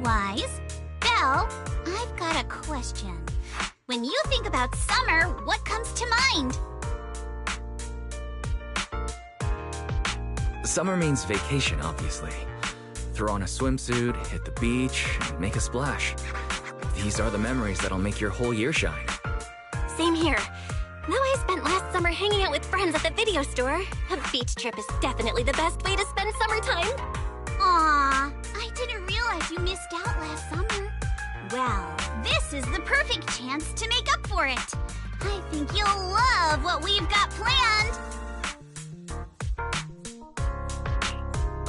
Wise? Belle, I've got a question. When you think about summer, what comes to mind? Summer means vacation, obviously. Throw on a swimsuit, hit the beach, and make a splash. These are the memories that'll make your whole year shine. Same here. Though I spent last summer hanging out with friends at the video store, a beach trip is definitely the best way to spend summertime. Aw, I didn't realize you missed out last summer. Well, this is the perfect chance to make up for it. I think you'll love what we've got planned.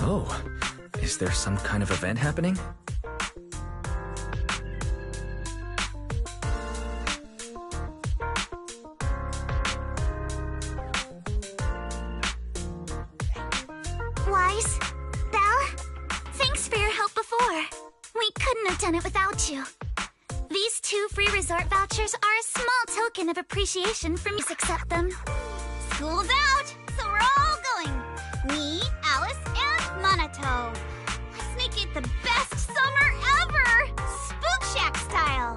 Oh, is there some kind of event happening? Wise, Belle, thanks for your help before. We couldn't have done it without you. These 2 free resort vouchers are a small token of appreciation from you. Accept them. School's out, so we're all going. Me, Alice, and Monato. Let's make it the best summer ever! Spook Shack style!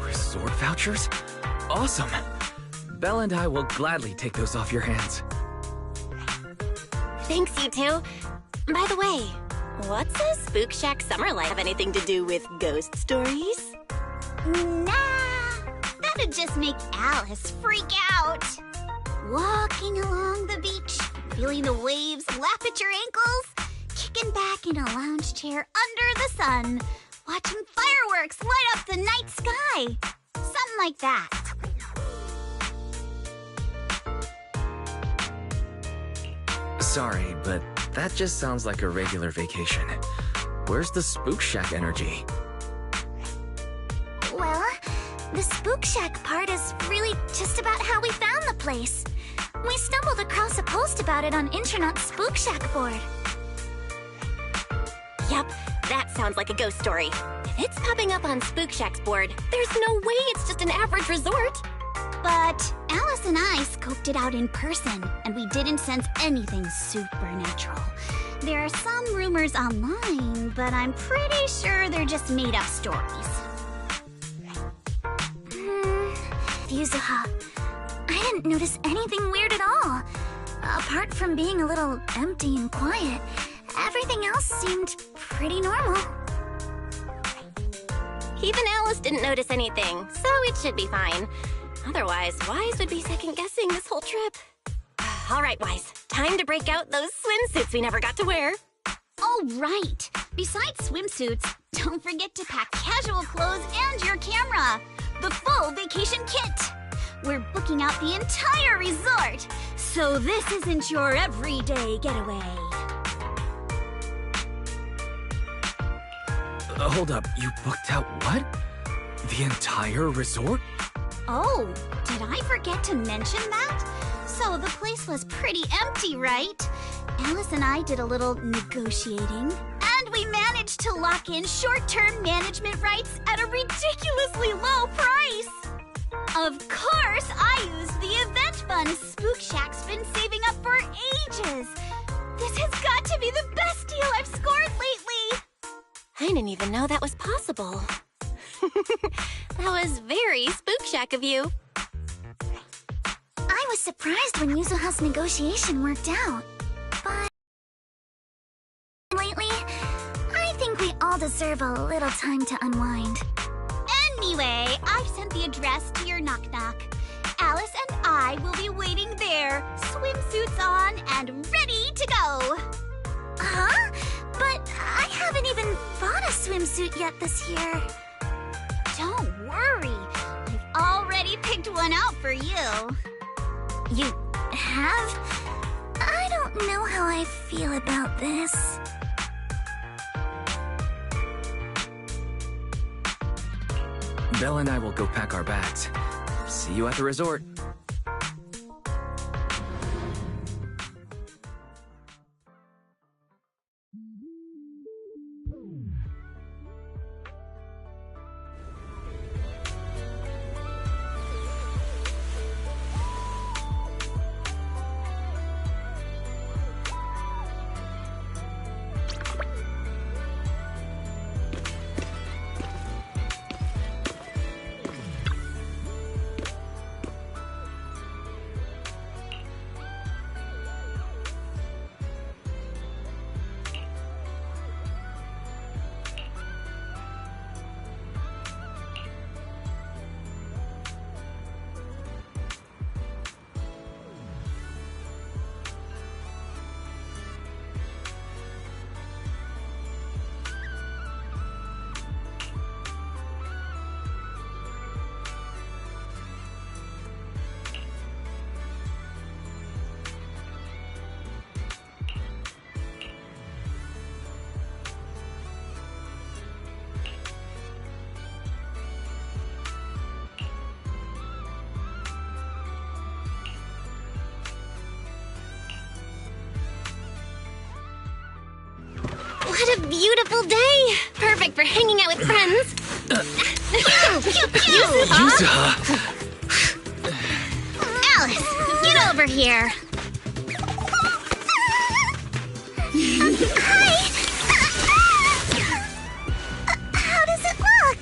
Resort vouchers? Awesome! Belle and I will gladly take those off your hands. Thanks, you two. By the way, what's a Spook Shack summer life? Have anything to do with ghost stories? Nah, that'd just make Alice freak out. Walking along the beach, feeling the waves lap at your ankles, kicking back in a lounge chair under the sun, watching fireworks light up the night sky. Something like that. Sorry, but that just sounds like a regular vacation. Where's the Spook Shack energy? Well, the Spook Shack part is really just about how we found the place. We stumbled across a post about it on Internet's Spook Shack board. Yep, that sounds like a ghost story. If it's popping up on Spook Shack's board, there's no way it's just an average resort. But Alice and I scoped it out in person, and we didn't sense anything supernatural. There are some rumors online, but I'm pretty sure they're just made-up stories. Yuzuha, I didn't notice anything weird at all. Apart from being a little empty and quiet, everything else seemed pretty normal. Even Alice didn't notice anything, so it should be fine. Otherwise, Wise would be second-guessing this whole trip. All right, Wise, time to break out those swimsuits we never got to wear. Oh, right. Besides swimsuits, don't forget to pack casual clothes and your camera. The full vacation kit. We're booking out the entire resort, so this isn't your everyday getaway. Hold up, you booked out what? The entire resort? Oh, did I forget to mention that? So the place was pretty empty, right? Alice and I did a little negotiating, and we managed to lock in short-term management rights at a ridiculously low price. Of course, I used the event fund Spook Shack's been saving up for ages. This has got to be the best deal I've scored lately. I didn't even know that was possible. That was very Spook Shack of you. I was surprised when Yuzuha's negotiation worked out. But lately, I think we all deserve a little time to unwind. Anyway, I've sent the address to your knock-knock. Alice and I will be waiting there, swimsuits on and ready to go. Huh? But I haven't even bought a swimsuit yet this year. Don't worry. I've already picked one out for you. You have? I don't know how I feel about this. Belle and I will go pack our bags. See you at the resort. What a beautiful day! Perfect for hanging out with friends. Yuzuha! Alice, get over here. Hi. How does it look?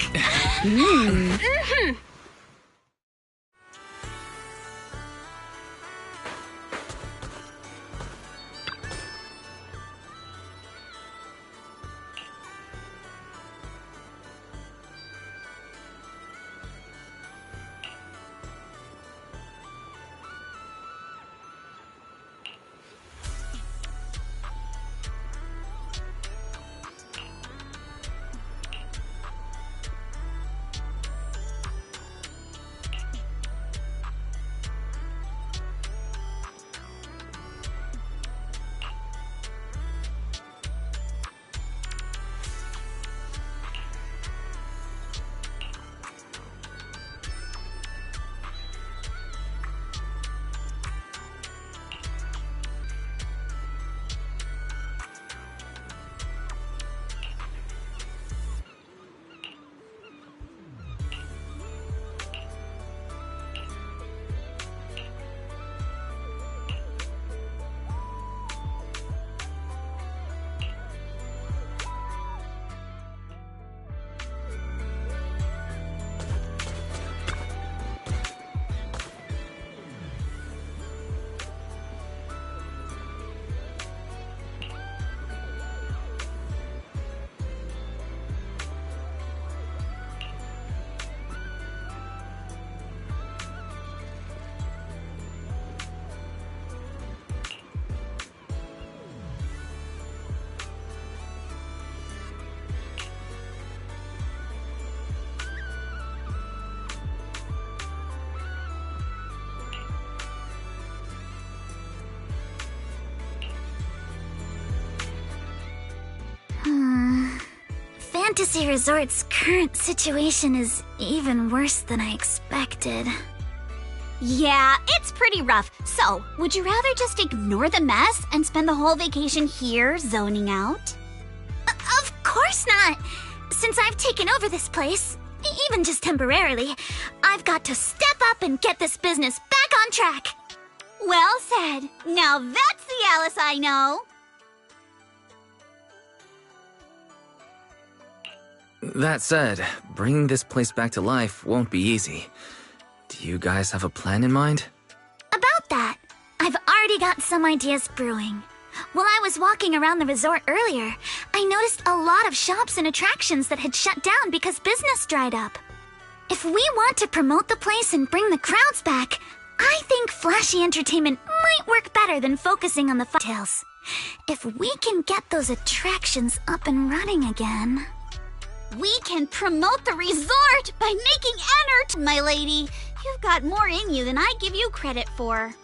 Fantasy Resort's current situation is even worse than I expected. Yeah, it's pretty rough. So, would you rather just ignore the mess and spend the whole vacation here zoning out? Of course not! Since I've taken over this place, even just temporarily, I've got to step up and get this business back on track! Well said. Now that's the Alice I know. That said, bringing this place back to life won't be easy. Do you guys have a plan in mind? About that, I've already got some ideas brewing. While I was walking around the resort earlier, I noticed a lot of shops and attractions that had shut down because business dried up. If we want to promote the place and bring the crowds back, I think flashy entertainment might work better than focusing on the details. If we can get those attractions up and running again... We can promote the resort by making my lady. You've got more in you than I give you credit for.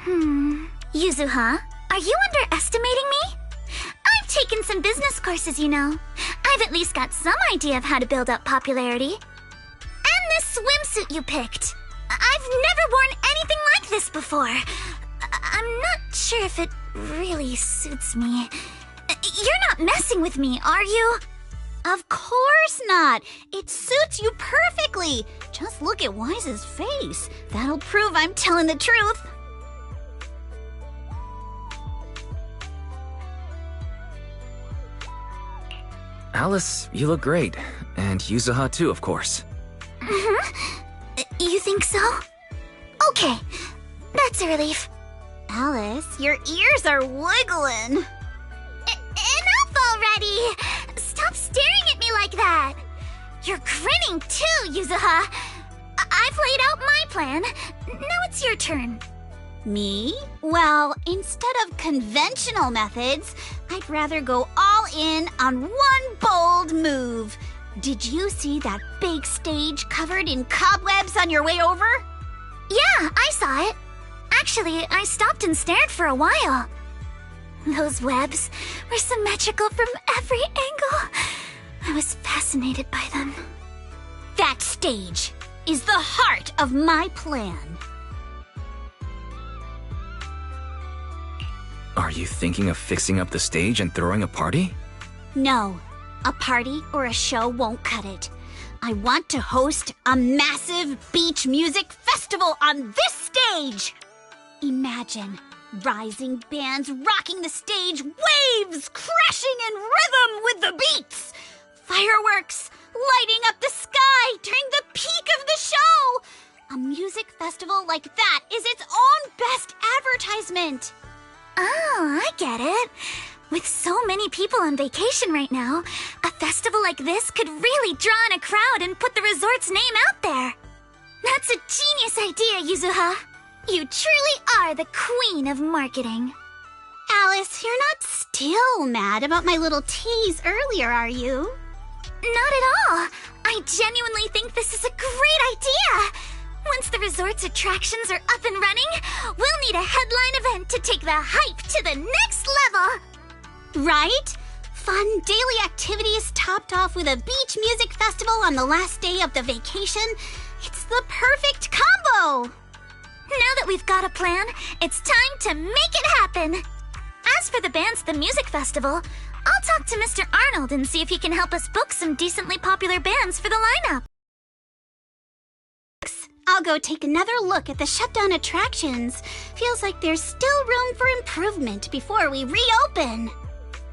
Yuzuha, are you underestimating me? I've taken some business courses, you know. I've at least got some idea of how to build up popularity. And this swimsuit you picked. I've never worn anything like this before. I'm not sure if it really suits me. You're not messing with me, are you? Of course not. It suits you perfectly. Just look at Wise's face. That'll prove I'm telling the truth. Alice, you look great. And Yuzuha too, of course. You think so? Okay, that's a relief. Alice, your ears are wiggling. Enough already! Stop staring at me like that! You're grinning too, Yuzuha! I've laid out my plan. Now it's your turn. Me? Well, instead of conventional methods, I'd rather go all in on one bold move. Did you see that big stage covered in cobwebs on your way over? Yeah, I saw it. Actually, I stopped and stared for a while. Those webs were symmetrical from every angle. I was fascinated by them. That stage is the heart of my plan. Are you thinking of fixing up the stage and throwing a party? No, a party or a show won't cut it. I want to host a massive beach music festival on this stage! Imagine rising bands rocking the stage, waves crashing in rhythm with the beats, fireworks lighting up the sky during the peak of the show. A music festival like that is its own best advertisement. Oh, I get it. With so many people on vacation right now, a festival like this could really draw in a crowd and put the resort's name out there. That's a genius idea, Yuzuha. You truly are the queen of marketing. Alice, you're not still mad about my little tease earlier, are you? Not at all. I genuinely think this is a great idea. Once the resort's attractions are up and running, we'll need a headline event to take the hype to the next level. Right? Fun daily activities topped off with a beach music festival on the last day of the vacation. It's the perfect combo. Now that we've got a plan, it's time to make it happen. As for the bands at the music festival, I'll talk to Mr. Arnold and see if he can help us book some decently popular bands for the lineup. I'll go take another look at the shutdown attractions. Feels like there's still room for improvement before we reopen.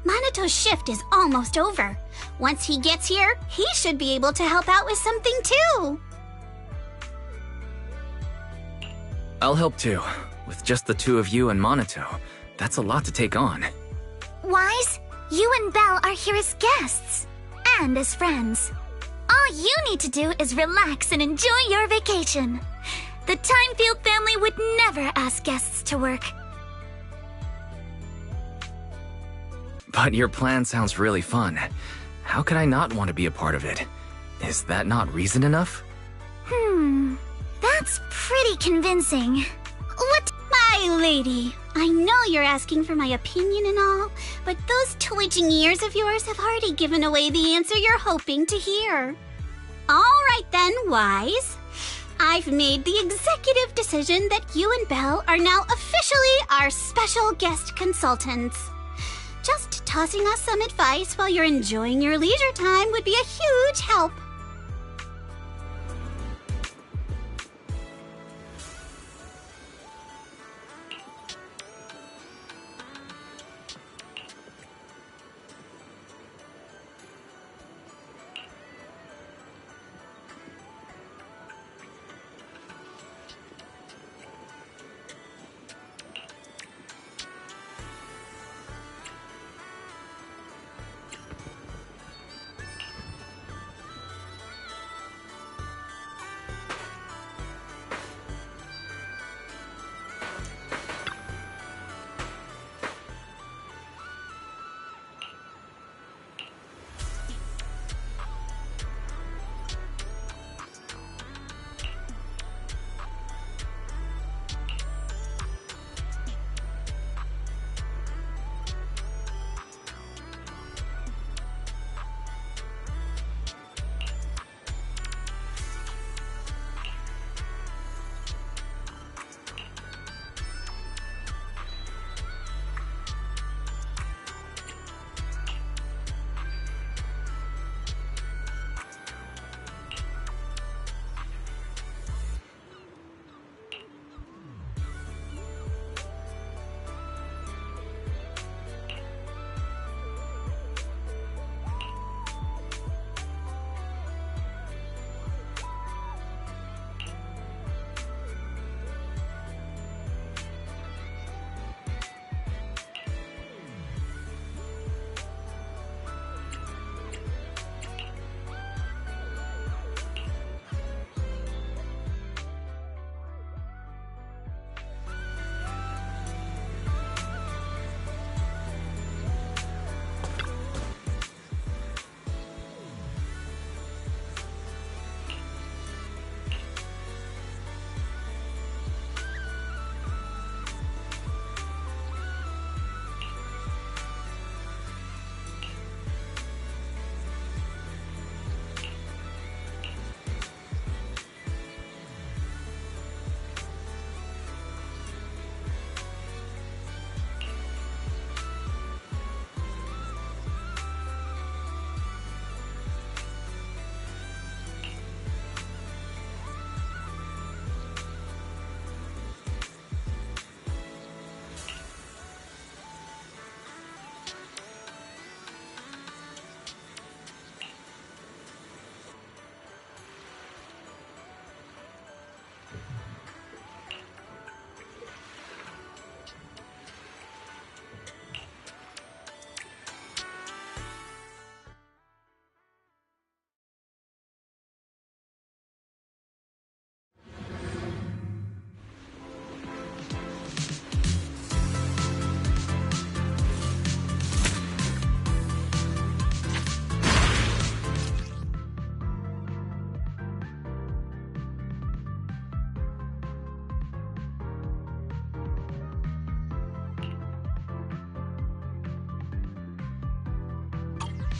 Maneto's shift is almost over. Once he gets here, he should be able to help out with something too. I'll help too. With just the two of you and Monato, that's a lot to take on. Wise, you and Belle are here as guests and as friends. All you need to do is relax and enjoy your vacation. The Timefield family would never ask guests to work. But your plan sounds really fun. How could I not want to be a part of it? Is that not reason enough? That's pretty convincing. What? My lady, I know you're asking for my opinion and all, but those twitching ears of yours have already given away the answer you're hoping to hear. All right then, Wise. I've made the executive decision that you and Belle are now officially our special guest consultants. Just tossing us some advice while you're enjoying your leisure time would be a huge help.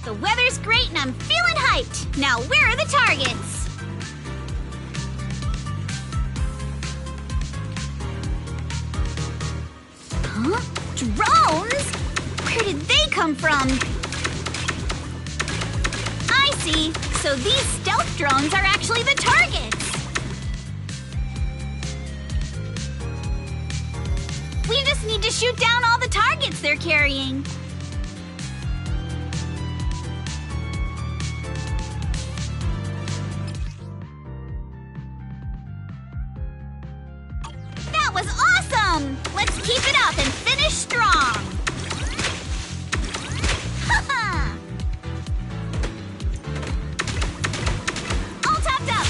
The weather's great and I'm feeling hyped. Now, where are the targets? Huh? Drones? Where did they come from? I see. So these stealth drones are actually the targets. We just need to shoot down all the targets they're carrying. That was awesome! Let's keep it up and finish strong. Haha! All topped up.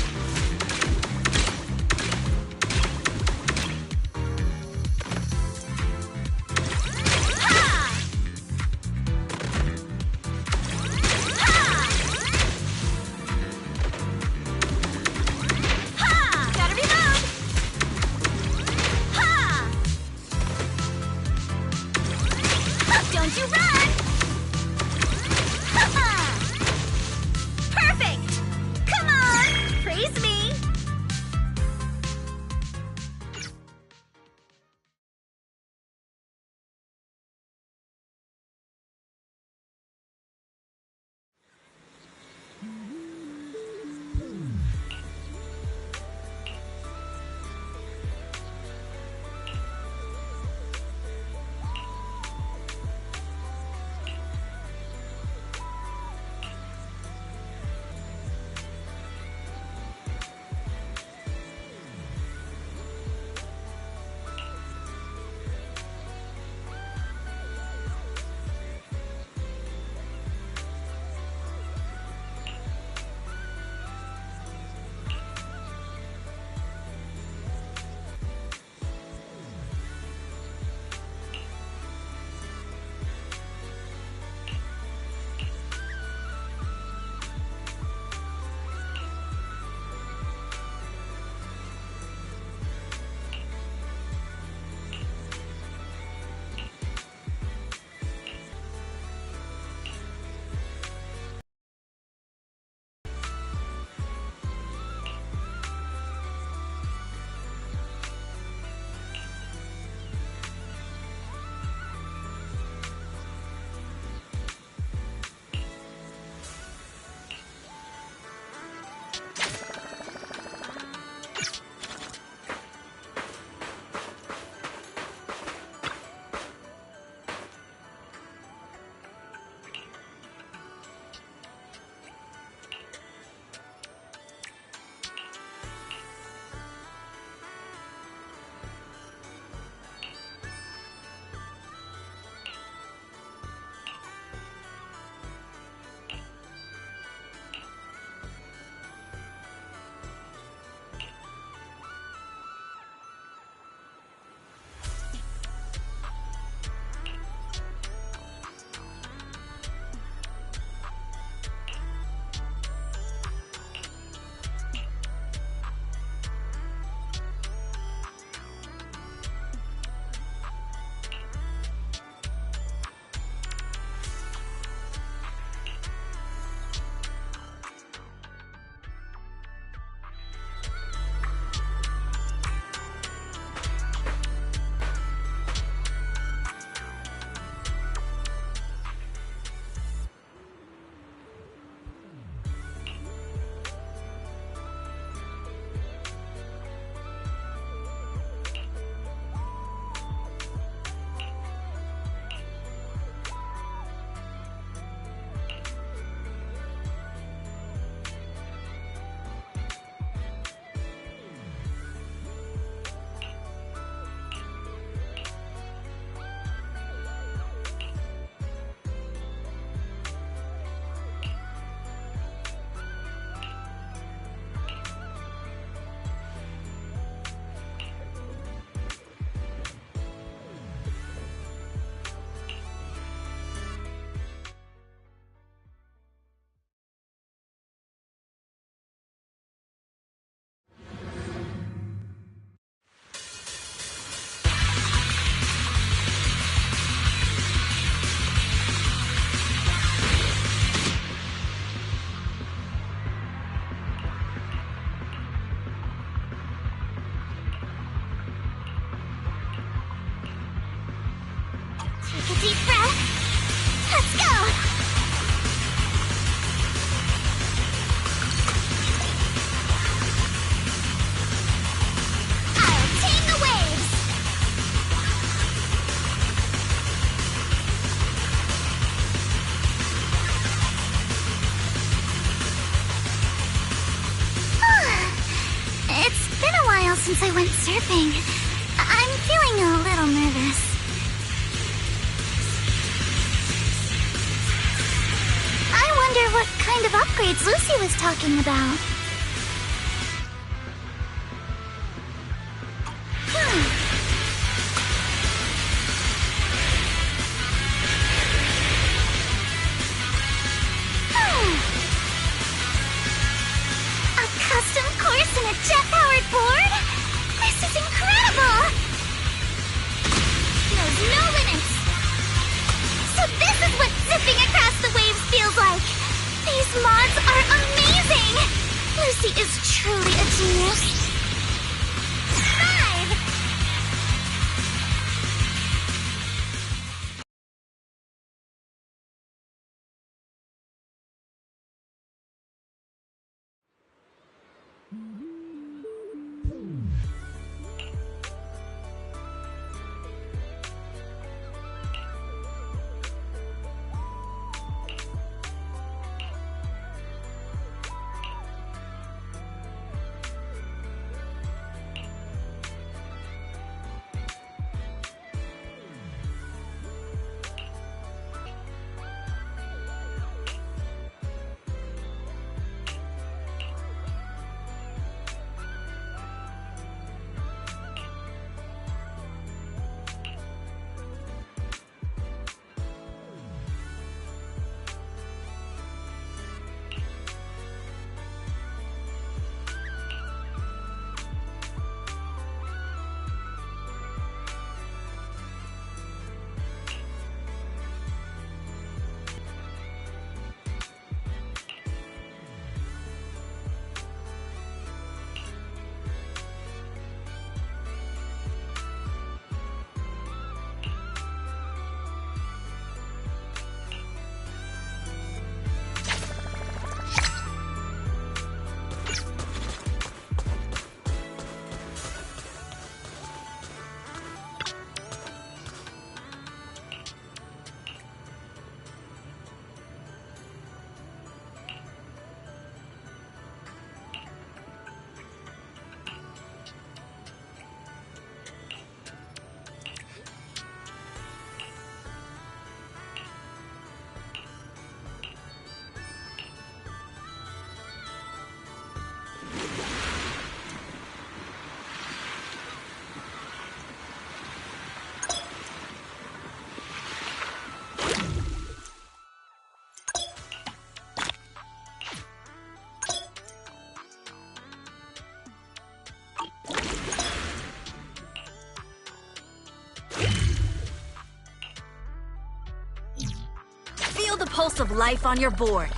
since I went surfing. I'm feeling a little nervous. I wonder what kind of upgrades Lucy was talking about. A custom course and a jet-powered board? This is incredible! There's no limits! So this is what zipping across the waves feels like! These mods are amazing! Lucy is truly a genius. 5! Feel the pulse of life on your board.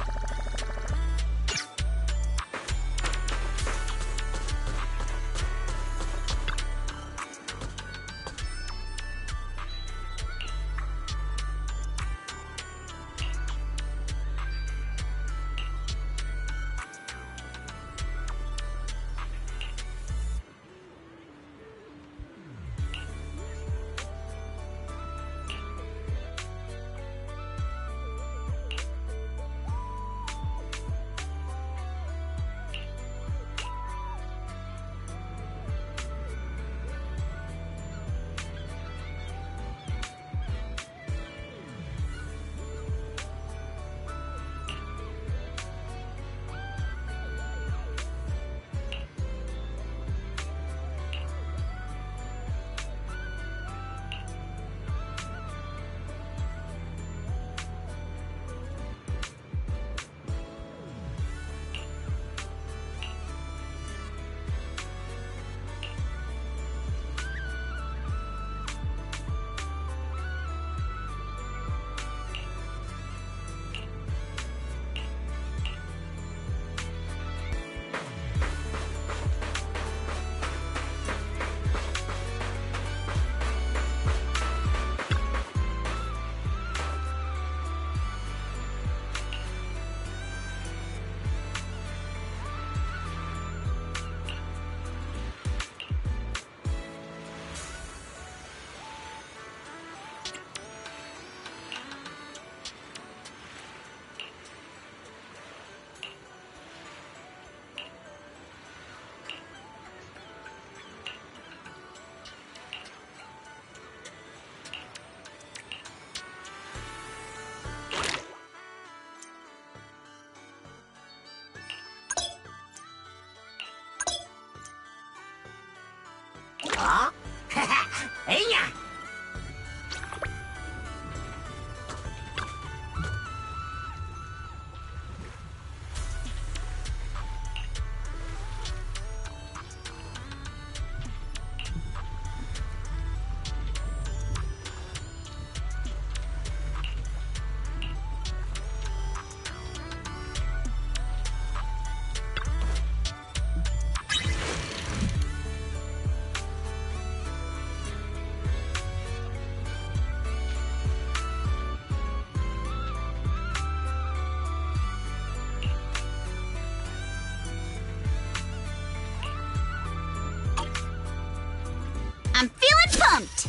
I'm feeling pumped!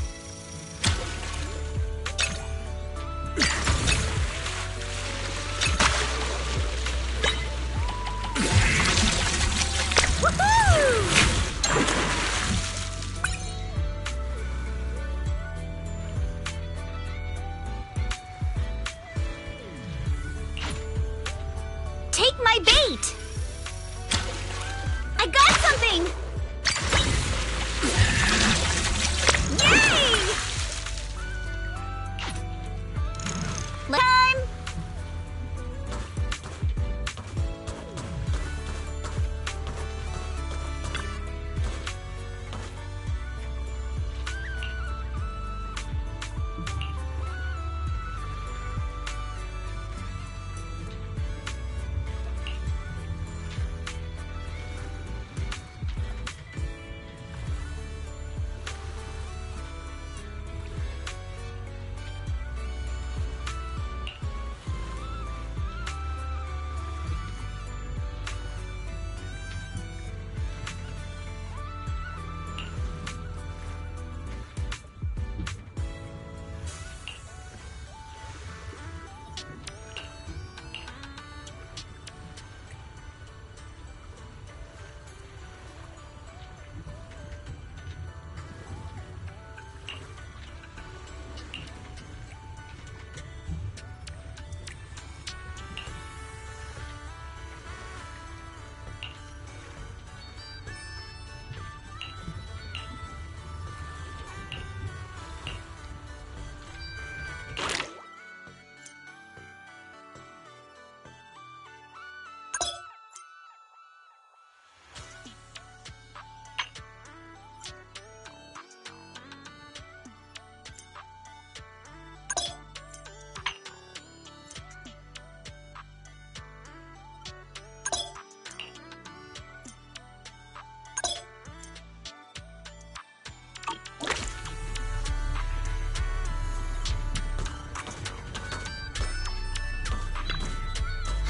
Take my bait! I got something! Yay!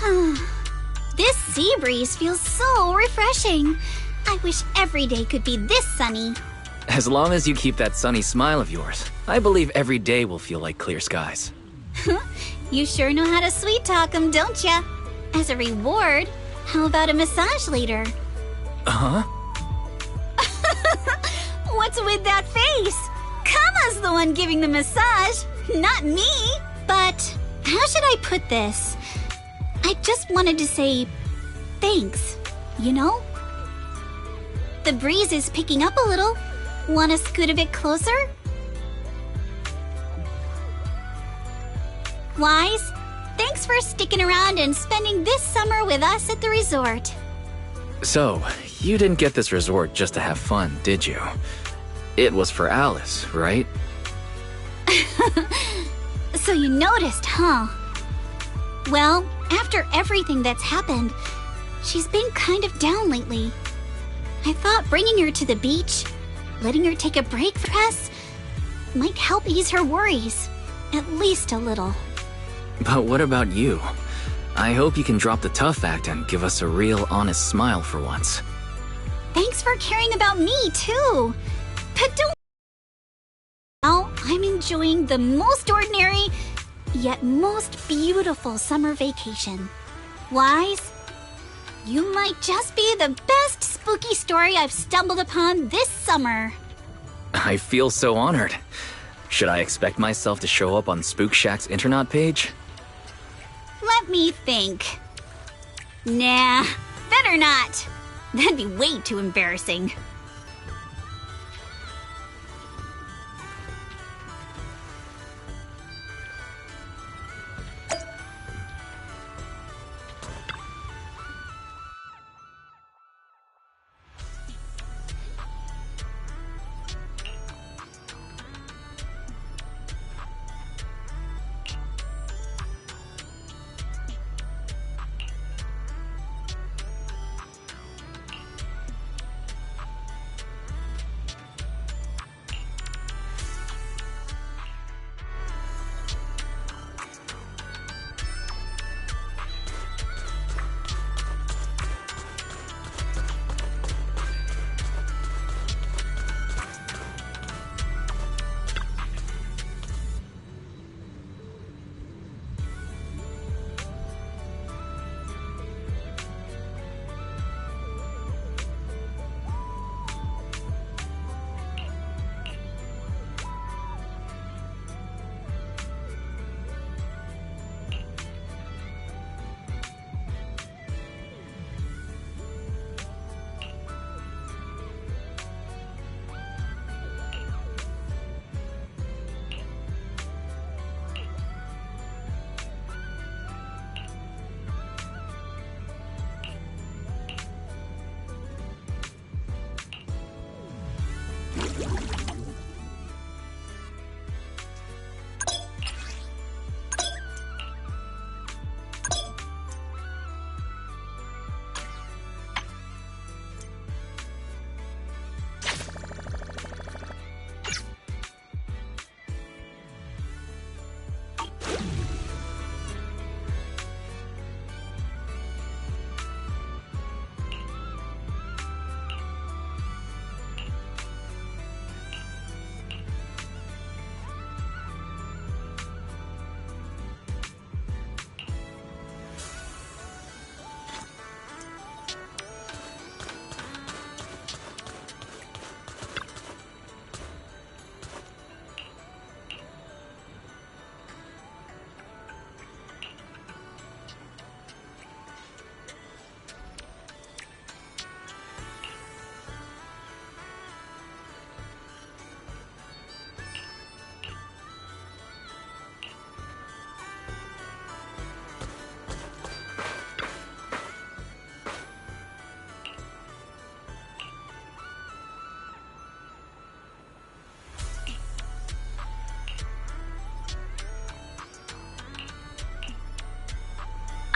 Time! This sea breeze feels so refreshing. I wish every day could be this sunny. As long as you keep that sunny smile of yours, I believe every day will feel like clear skies. You sure know how to sweet talk 'em, don't ya? As a reward, how about a massage later? Huh? What's with that face? Kama's the one giving the massage, not me. But how should I put this? I just wanted to say thanks, you know? The breeze is picking up a little. Wanna scoot a bit closer? Wise, thanks for sticking around and spending this summer with us at the resort. So, you didn't get this resort just to have fun, did you? It was for Alice, right? So you noticed, huh? Well, after everything that's happened, she's been kind of down lately. I thought bringing her to the beach, letting her take a break from us, might help ease her worries, at least a little. But what about you? I hope you can drop the tough act and give us a real honest smile for once. Thanks for caring about me, too. But don't... Now I'm enjoying the most ordinary, yet most beautiful summer vacation. Wise, you might just be the best spooky story I've stumbled upon this summer. I feel so honored. Should I expect myself to show up on Spook Shack's Internaut page? Let me think. Nah, better not. That'd be way too embarrassing.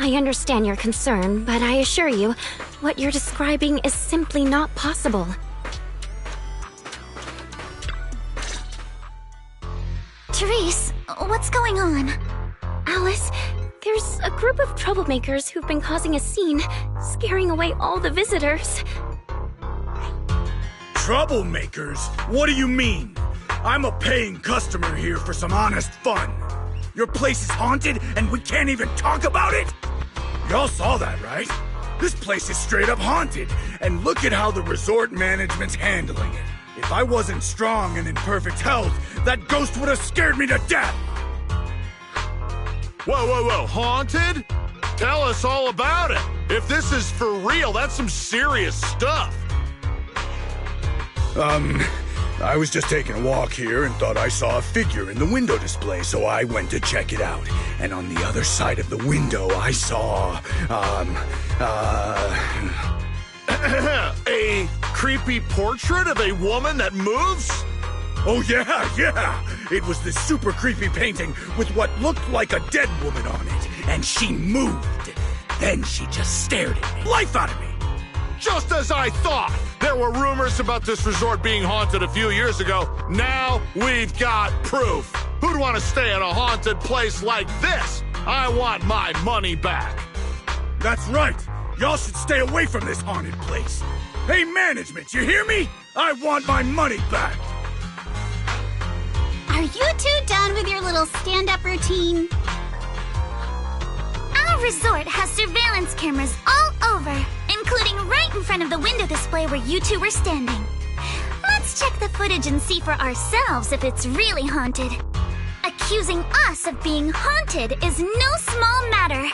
I understand your concern, but I assure you, what you're describing is simply not possible. Therese, what's going on? Alice, there's a group of troublemakers who've been causing a scene, scaring away all the visitors. Troublemakers? What do you mean? I'm a paying customer here for some honest fun. Your place is haunted and we can't even talk about it? Y'all saw that, right? This place is straight up haunted, and look at how the resort management's handling it. If I wasn't strong and in perfect health, that ghost would have scared me to death! Whoa, haunted? Tell us all about it. If this is for real, that's some serious stuff. I was just taking a walk here and thought I saw a figure in the window display, so I went to check it out. And on the other side of the window, I saw, A creepy portrait of a woman that moves? Oh yeah! It was this super creepy painting with what looked like a dead woman on it, and she moved. Then she just stared at me, life out of me. Just as I thought! There were rumors about this resort being haunted a few years ago. Now we've got proof. Who'd want to stay in a haunted place like this? I want my money back. That's right. Y'all should stay away from this haunted place. Hey, management, you hear me? I want my money back. Are you two done with your little stand-up routine? Our resort has surveillance cameras all over, including right in front of the window display where you two were standing. Let's check the footage and see for ourselves if it's really haunted. Accusing us of being haunted is no small matter.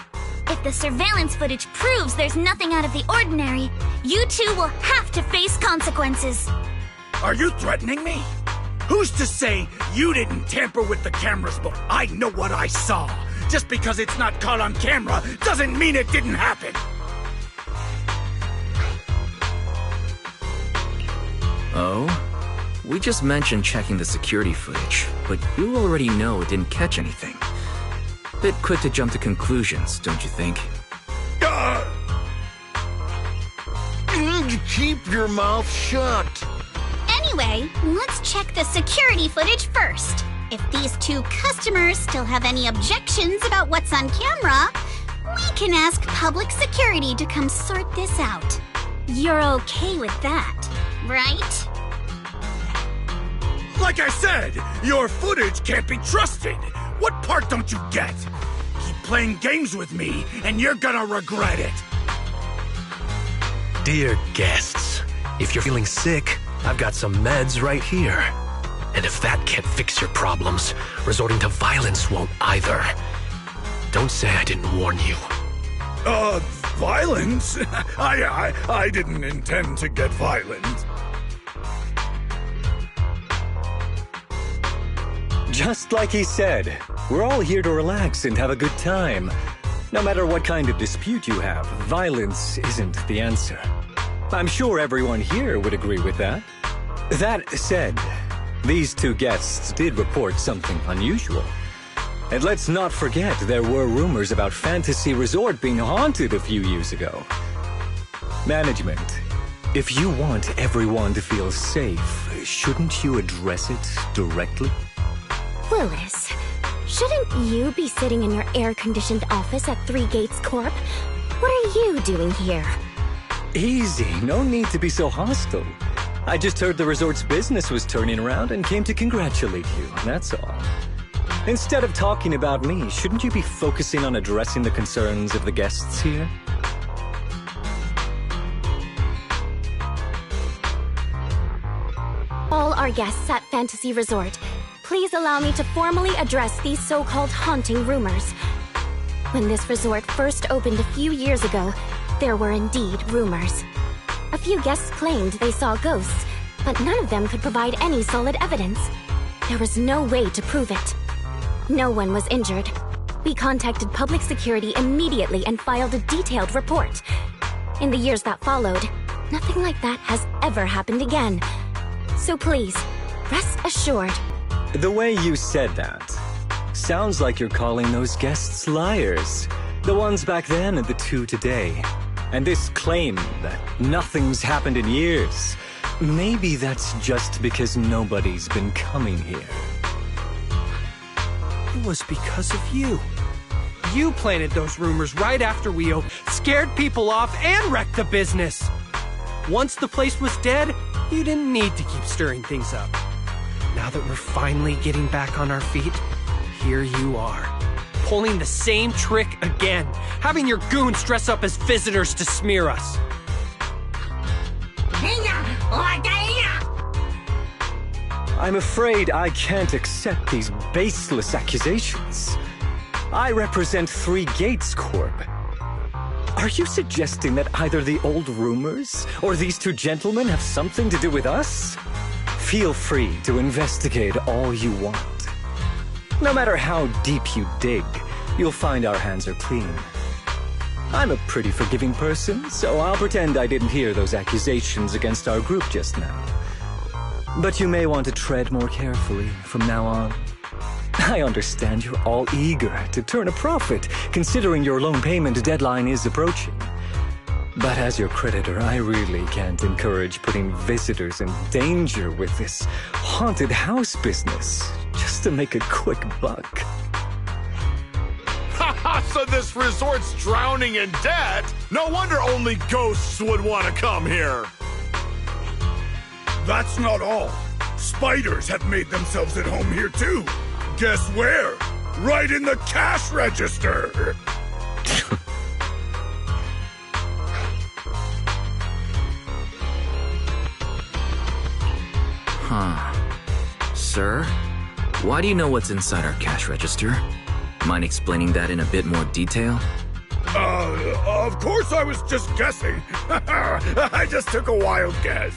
If the surveillance footage proves there's nothing out of the ordinary, you two will have to face consequences. Are you threatening me? Who's to say you didn't tamper with the cameras, but I know what I saw. Just because it's not caught on camera doesn't mean it didn't happen. Oh? We just mentioned checking the security footage, but you already know it didn't catch anything. Bit quick to jump to conclusions, don't you think? Keep your mouth shut. Anyway, let's check the security footage first. If these two customers still have any objections about what's on camera, we can ask public security to come sort this out. You're okay with that, right? Like I said, your footage can't be trusted. What part don't you get? Keep playing games with me, and you're gonna regret it. Dear guests, if you're feeling sick, I've got some meds right here. And if that can't fix your problems, resorting to violence won't either. Don't say I didn't warn you. Violence? I didn't intend to get violent. Just like he said, we're all here to relax and have a good time. No matter what kind of dispute you have, violence isn't the answer. I'm sure everyone here would agree with that. That said, these two guests did report something unusual. And let's not forget there were rumors about Fantasy Resort being haunted a few years ago. Management, if you want everyone to feel safe, shouldn't you address it directly? Willis, shouldn't you be sitting in your air-conditioned office at Three Gates Corp? What are you doing here? Easy, no need to be so hostile. I just heard the resort's business was turning around and came to congratulate you, that's all. Instead of talking about me, shouldn't you be focusing on addressing the concerns of the guests here? All our guests at Fantasy Resort, please allow me to formally address these so-called haunting rumors. When this resort first opened a few years ago, there were indeed rumors. A few guests claimed they saw ghosts, but none of them could provide any solid evidence. There was no way to prove it. No one was injured. We contacted public security immediately and filed a detailed report. In the years that followed, nothing like that has ever happened again. So please, rest assured. The way you said that sounds like you're calling those guests liars. The ones back then and the two today. And this claim that nothing's happened in years, maybe that's just because nobody's been coming here. It was because of you. You planted those rumors right after we scared people off and wrecked the business. Once the place was dead, you didn't need to keep stirring things up. Now that we're finally getting back on our feet, here you are, pulling the same trick again, having your goons dress up as visitors to smear us. I'm afraid I can't accept these baseless accusations. I represent Three Gates Corp. Are you suggesting that either the old rumors or these two gentlemen have something to do with us? Feel free to investigate all you want. No matter how deep you dig, you'll find our hands are clean. I'm a pretty forgiving person, so I'll pretend I didn't hear those accusations against our group just now. But you may want to tread more carefully from now on. I understand you're all eager to turn a profit, considering your loan payment deadline is approaching. But as your creditor, I really can't encourage putting visitors in danger with this haunted house business, just to make a quick buck. So this resort's drowning in debt? No wonder only ghosts would want to come here. That's not all. Spiders have made themselves at home here too. Guess where? Right in the cash register. Sir, why do you know what's inside our cash register? Mind explaining that in a bit more detail? Of course I was just guessing. I just took a wild guess.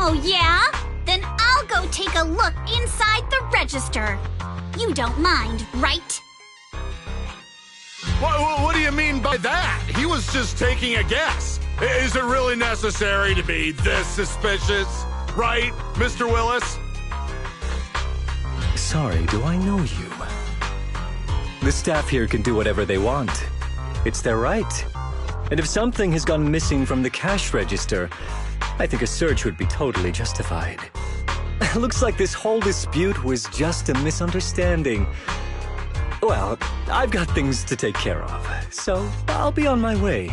Oh yeah? Then I'll go take a look inside the register. You don't mind, right? What do you mean by that? He was just taking a guess. Is it really necessary to be this suspicious? Right, Mr. Willis? Sorry, do I know you? The staff here can do whatever they want. It's their right. And if something has gone missing from the cash register, I think a search would be totally justified. Looks like this whole dispute was just a misunderstanding. Well, I've got things to take care of, so I'll be on my way.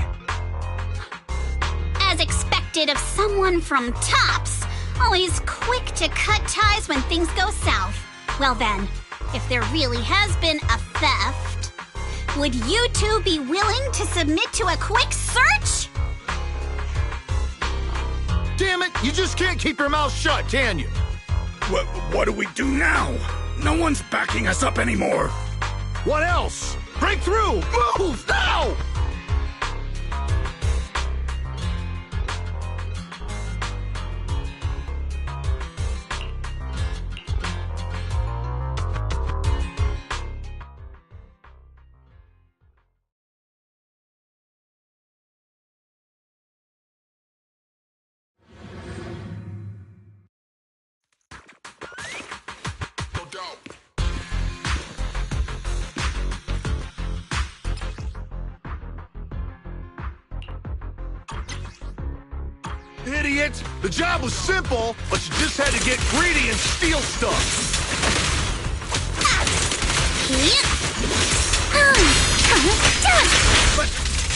As expected of someone from Tops, always quick to cut ties when things go south. Well then, if there really has been a theft, would you two be willing to submit to a quick search? Damn it, you just can't keep your mouth shut, can you? What do we do now? No one's backing us up anymore. What else? Break through! Move now! Idiot! The job was simple, but you just had to get greedy and steal stuff.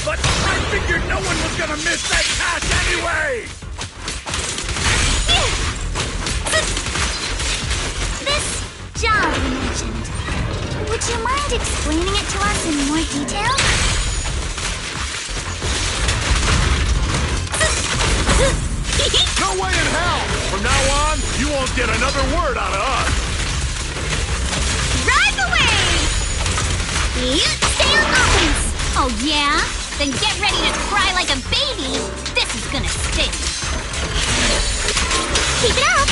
But I figured no one was gonna miss that cash anyway! This job you mentioned, would you mind explaining it to us in more detail? No way in hell! From now on, you won't get another word out of us! Drive away! Stay on offense! Oh yeah? Then get ready to cry like a baby! This is gonna sting! Keep it up!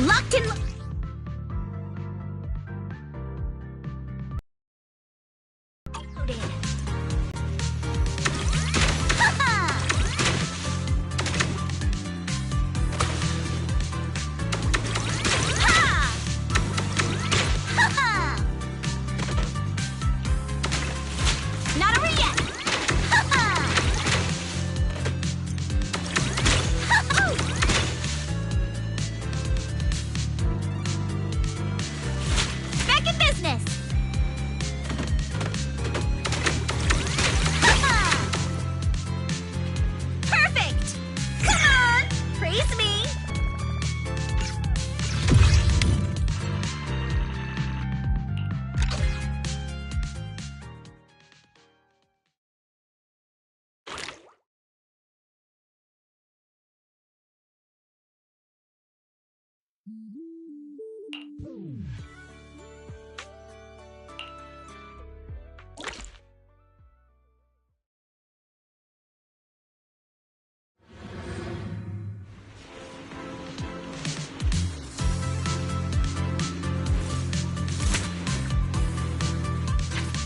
Locked in. Loaded. Ha-ha! Ha! Ha-ha! Not over yet. Ha-ha! Ha-ha! Back in business. Ha-ha! Perfect. Come on, praise me.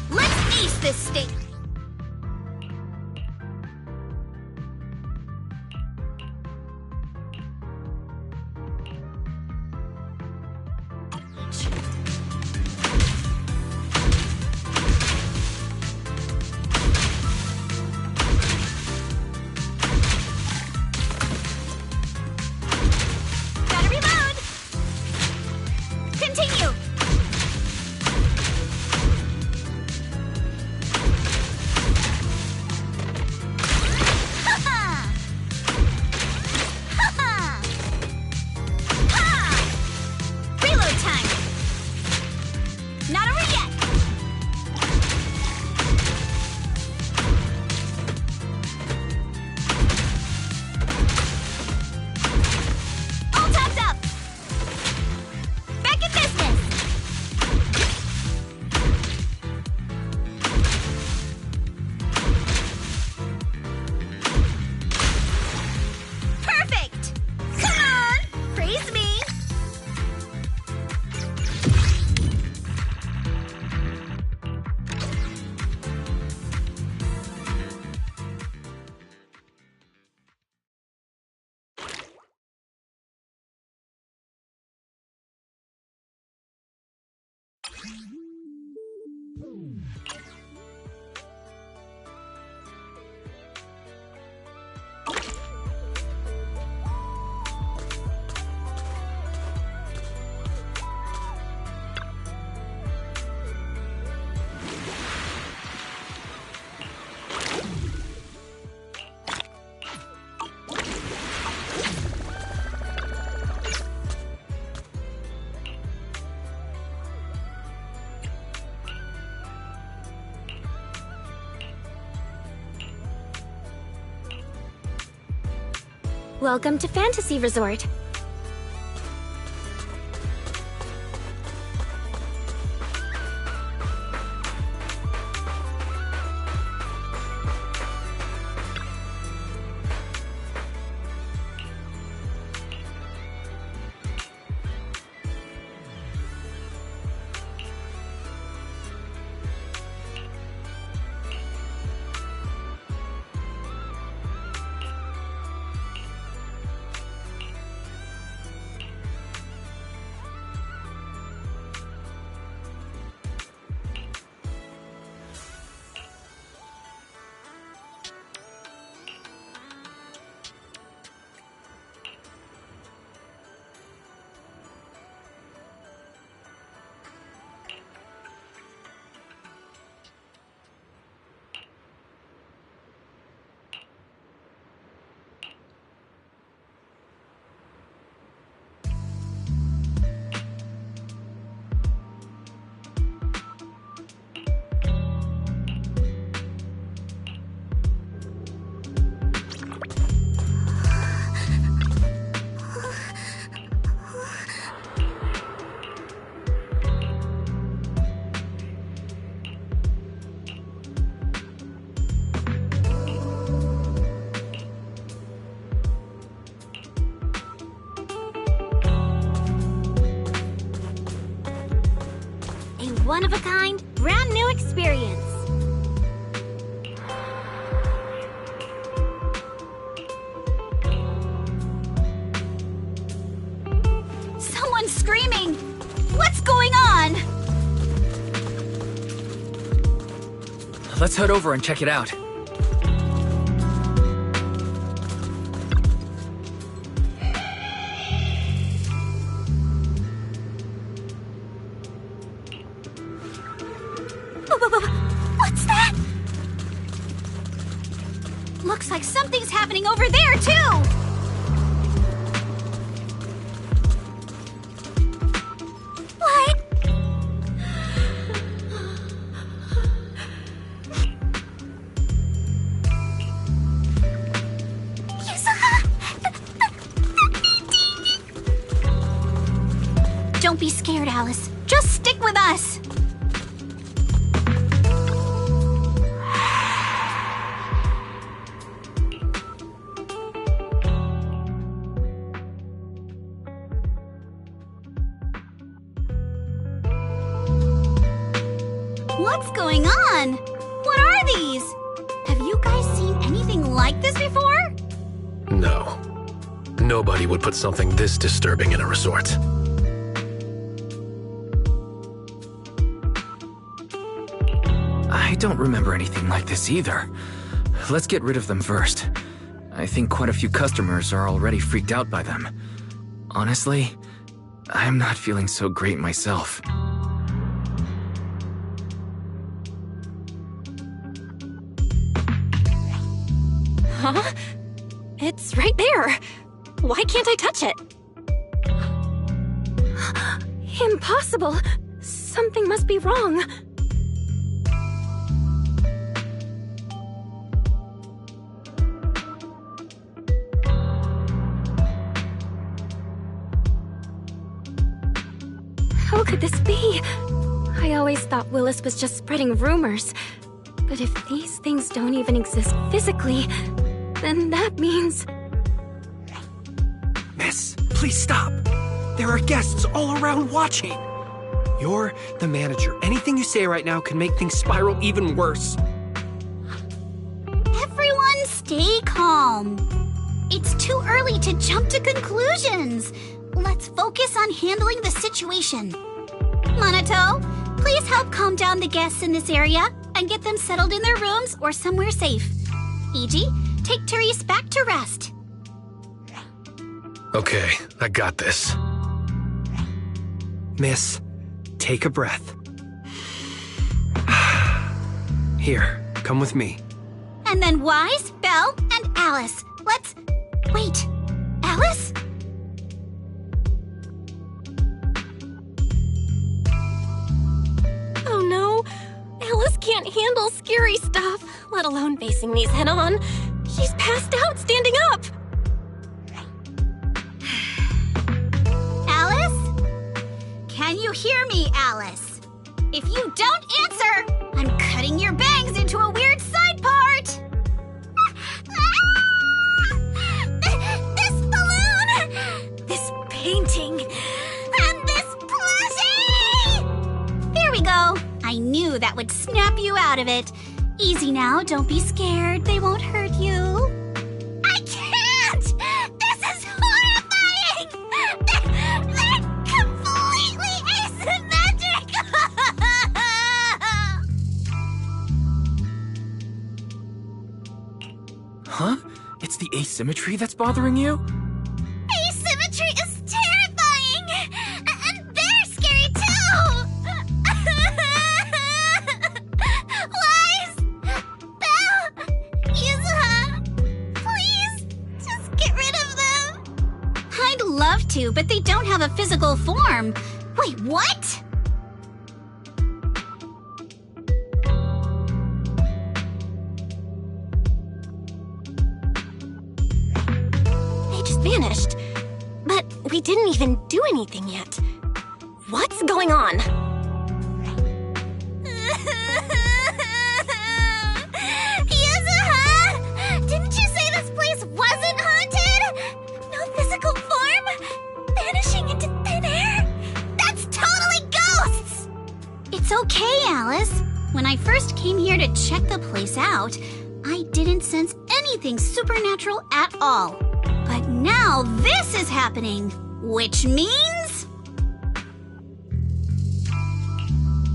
Let's ace this state. Gotta reload. Continue. Ha-ha! Ha-ha! Ha! Reload time. Not over yet. All topped up. Back in business. Perfect. Come on, praise me. Welcome to Fantasy Resort. one-of-a-kind, brand new experience. Someone's screaming! What's going on? Let's head over and check it out. What's that? Looks like something's happening over there, too! What? Don't be scared, Alice. Just stick with us. What's going on? What are these? Have you guys seen anything like this before? No. Nobody would put something this disturbing in a resort. I don't remember anything like this either. Let's get rid of them first. I think quite a few customers are already freaked out by them. Honestly, I'm not feeling so great myself. Huh? It's right there. Why can't I touch it? Impossible. Something must be wrong. How could this be? I always thought Willis was just spreading rumors. But if these things don't even exist physically, then that means... Miss, please stop. There are guests all around watching. You're the manager. Anything you say right now can make things spiral even worse. Everyone stay calm. It's too early to jump to conclusions. Let's focus on handling the situation. Monato, please help calm down the guests in this area and get them settled in their rooms or somewhere safe. Iji, take Therese back to rest. Okay, I got this. Miss, take a breath. Here, come with me. And then Wise, Belle, and Alice. Let's... Wait, Alice? Oh no, Alice can't handle scary stuff, let alone facing these head-on. She's passed out standing up. Alice? Can you hear me, Alice? If you don't answer, I'm cutting your bangs into a weird side part! This balloon! This painting! And this plushie! There we go. I knew that would snap you out of it. Easy now, don't be scared. They won't hurt you. I can't! This is horrifying! They're completely asymmetric! Huh? It's the asymmetry that's bothering you? Asymmetry is terrifying! And they're scary too! Wise! Belle! Yuzuha! Please, just get rid of them! I'd love to, but they don't have a physical form. Wait, what? They just vanished. But we didn't even do anything yet. What's going on? Yuzuha! Didn't you say this place wasn't haunted? No physical form? Vanishing into thin air? That's totally ghosts! It's It's okay, Alice. When I first came here to check the place out, I didn't sense anything supernatural at all. But now this is happening, which means...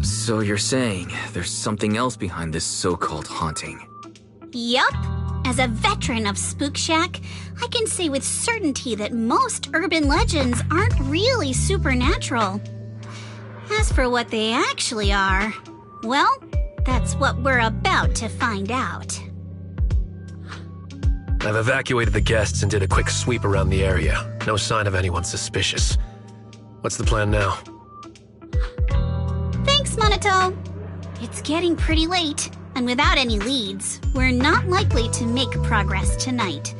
So you're saying there's something else behind this so-called haunting? Yup. As a veteran of Spook Shack, I can say with certainty that most urban legends aren't really supernatural. As for what they actually are, well, that's what we're about to find out. I've evacuated the guests and did a quick sweep around the area. No sign of anyone suspicious. What's the plan now? Thanks, Monato. It's getting pretty late, and without any leads, we're not likely to make progress tonight.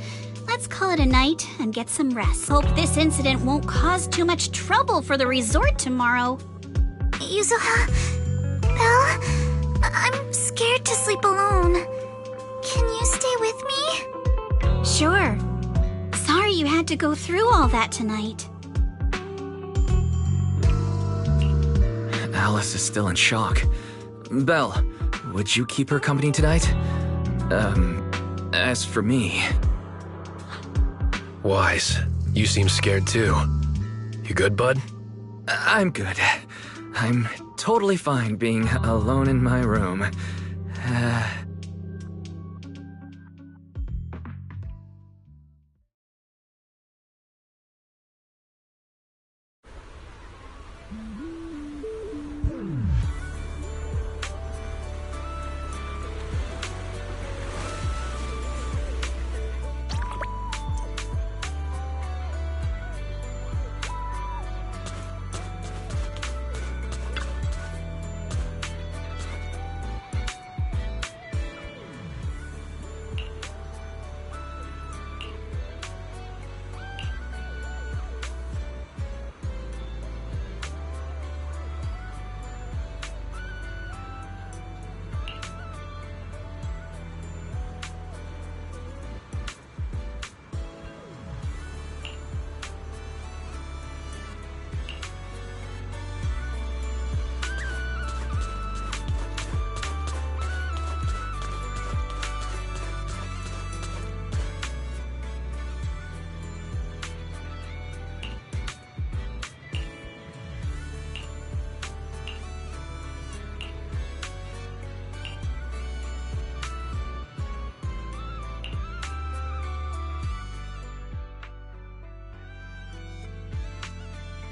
Let's call it a night and get some rest. Hope this incident won't cause too much trouble for the resort tomorrow. Yuzuha, Belle, I'm scared to sleep alone. Can you stay with me? Sure. Sorry you had to go through all that tonight. Alice is still in shock. Belle, would you keep her company tonight? As for me... Wise, you seem scared too. You good, bud? I'm good. I'm totally fine being alone in my room.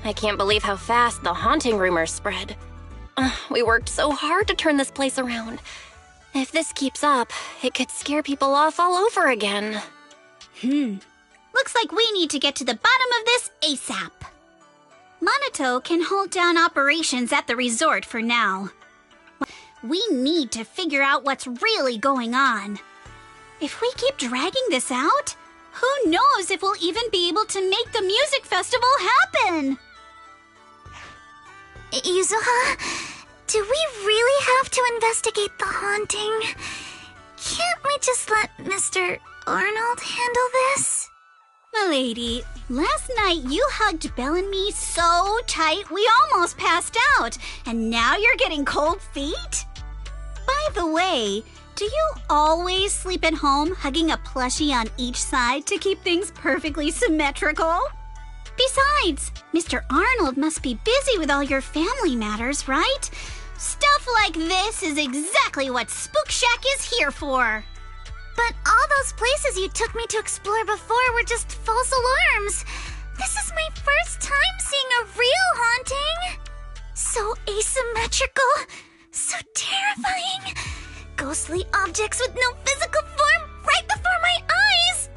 I can't believe how fast the haunting rumors spread. We worked so hard to turn this place around. If this keeps up, it could scare people off all over again. Looks like we need to get to the bottom of this ASAP. Monato can hold down operations at the resort for now. We need to figure out what's really going on. If we keep dragging this out, who knows if we'll even be able to make the music festival happen? Yuzuha, do we really have to investigate the haunting? Can't we just let Mr. Arnold handle this? Milady, last night you hugged Belle and me so tight we almost passed out, and now you're getting cold feet? By the way, do you always sleep at home hugging a plushie on each side to keep things perfectly symmetrical? Besides, Mr. Arnold must be busy with all your family matters, right? Stuff like this is exactly what Spook Shack is here for. But all those places you took me to explore before were just false alarms. This is my first time seeing a real haunting. So asymmetrical, so terrifying. Ghostly objects with no physical form right before my eyes.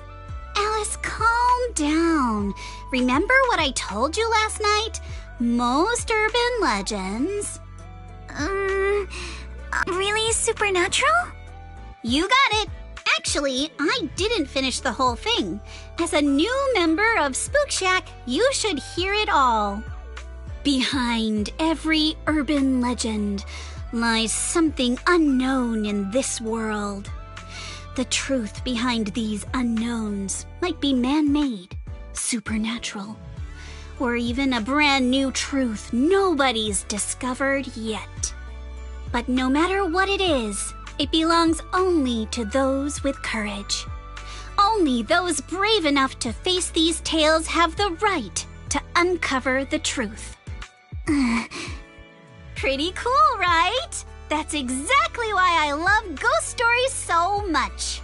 Alice, calm down. Remember what I told you last night? Most urban legends... really supernatural? You got it. Actually, I didn't finish the whole thing. As a new member of Spook Shack, you should hear it all. Behind every urban legend lies something unknown in this world. The truth behind these unknowns might be man-made, supernatural, or even a brand new truth nobody's discovered yet. But no matter what it is, it belongs only to those with courage. Only those brave enough to face these tales have the right to uncover the truth. Pretty cool, right? That's exactly why I love ghost stories so much.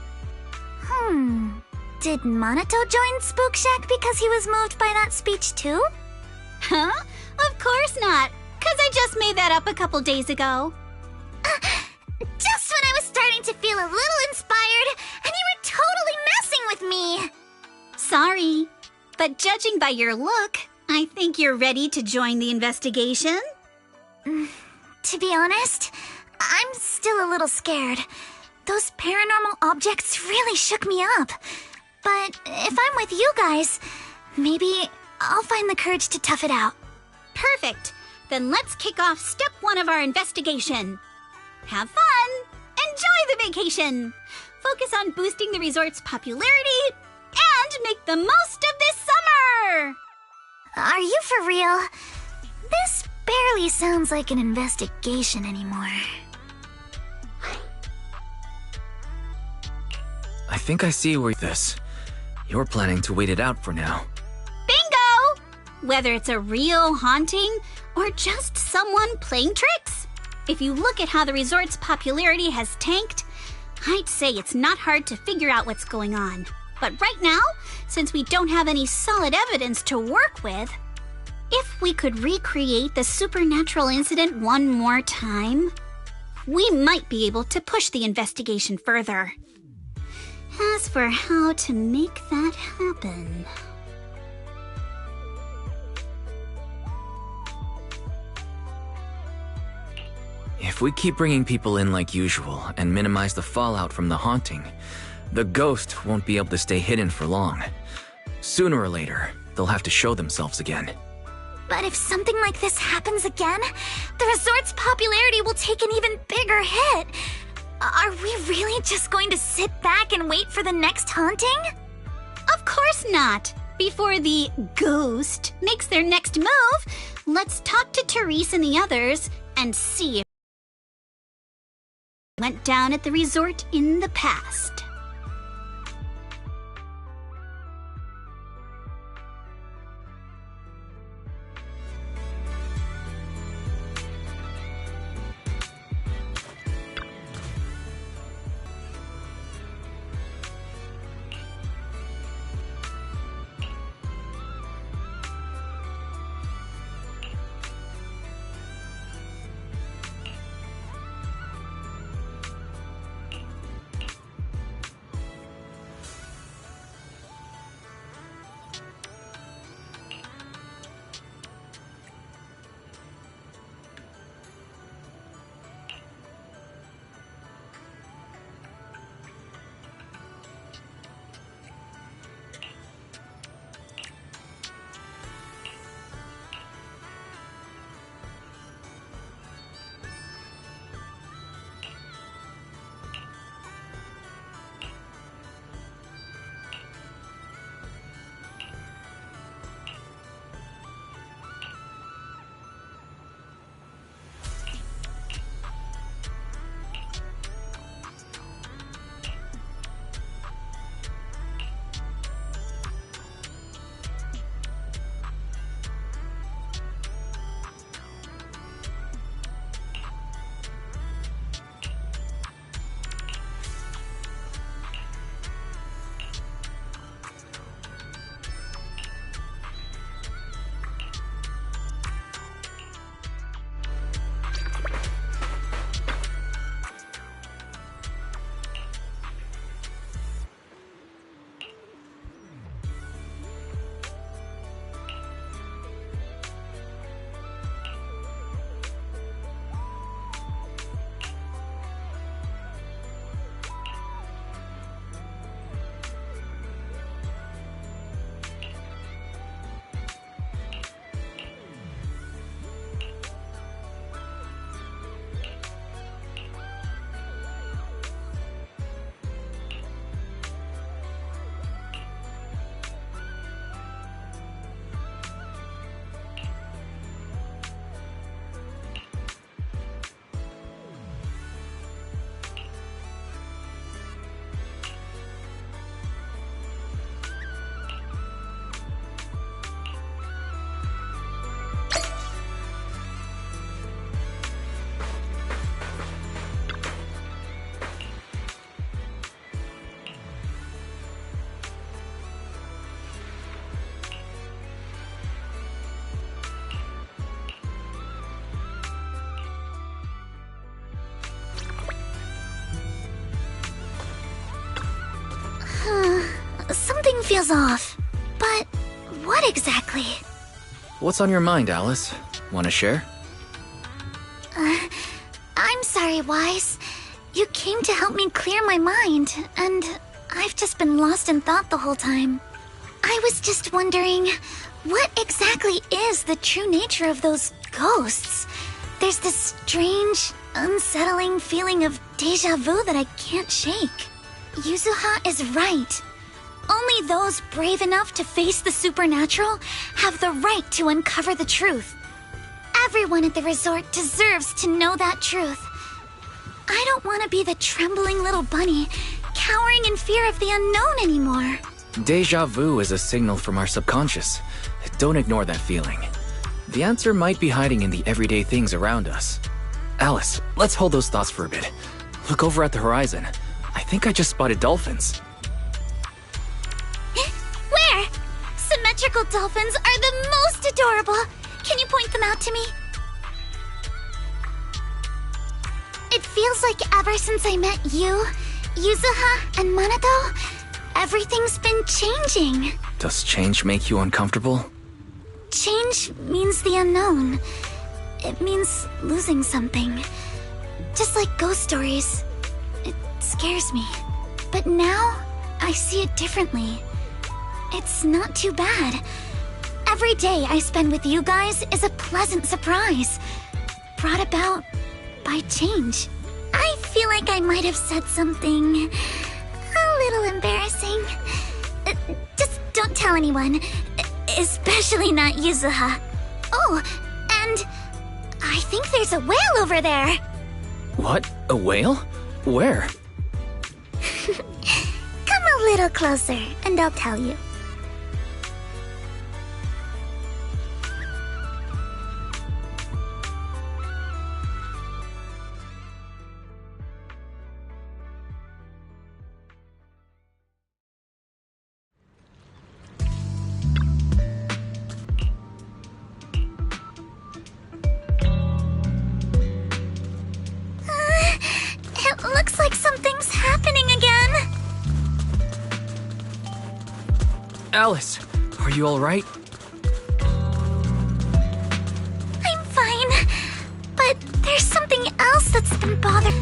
Did Monato join Spook Shack because he was moved by that speech too? Huh? Of course not, 'cause I just made that up a couple days ago. Just when I was starting to feel a little inspired, and you were totally messing with me! Sorry, but judging by your look, I think you're ready to join the investigation. To be honest, I'm still a little scared. Those paranormal objects really shook me up. But if I'm with you guys, maybe I'll find the courage to tough it out. Perfect. Then let's kick off step 1 of our investigation. Have fun! Enjoy the vacation! Focus on boosting the resort's popularity and make the most of this summer! Are you for real? This barely sounds like an investigation anymore. I think I see where this. You're planning to wait it out for now. Bingo! Whether it's a real haunting or just someone playing tricks. If you look at how the resort's popularity has tanked, I'd say it's not hard to figure out what's going on. But right now, since we don't have any solid evidence to work with, if we could recreate the supernatural incident one more time, we might be able to push the investigation further. As for how to make that happen... If we keep bringing people in like usual and minimize the fallout from the haunting, the ghost won't be able to stay hidden for long. Sooner or later, they'll have to show themselves again. But if something like this happens again, the resort's popularity will take an even bigger hit. Are we really just going to sit back and wait for the next haunting? Of course not! Before the ghost makes their next move, let's talk to Therese and the others and see if it went down at the resort in the past. Something feels off. But what exactly? What's on your mind, Alice? Want to share? I'm sorry, Wise. You came to help me clear my mind, and I've just been lost in thought the whole time. I was just wondering, what exactly is the true nature of those ghosts? There's this strange, unsettling feeling of deja vu that I can't shake. Yuzuha is right. Only those brave enough to face the supernatural have the right to uncover the truth. Everyone at the resort deserves to know that truth. I don't want to be the trembling little bunny, cowering in fear of the unknown anymore. Deja vu is a signal from our subconscious. Don't ignore that feeling. The answer might be hiding in the everyday things around us. Alice, let's hold those thoughts for a bit. Look over at the horizon. I think I just spotted dolphins. Where? Symmetrical dolphins are the most adorable. Can you point them out to me? It feels like ever since I met you, Yuzuha, and Manato, everything's been changing. Does change make you uncomfortable? Change means the unknown. It means losing something. Just like ghost stories. It scares me. But now, I see it differently. It's not too bad. Every day I spend with you guys is a pleasant surprise, brought about by change. I feel like I might have said something a little embarrassing. Just don't tell anyone, especially not Yuzuha. Oh, and I think there's a whale over there. What? A whale? Where? Come a little closer, and I'll tell you. It looks like something's happening again. Alice, are you alright? I'm fine, but there's something else that's been bothering.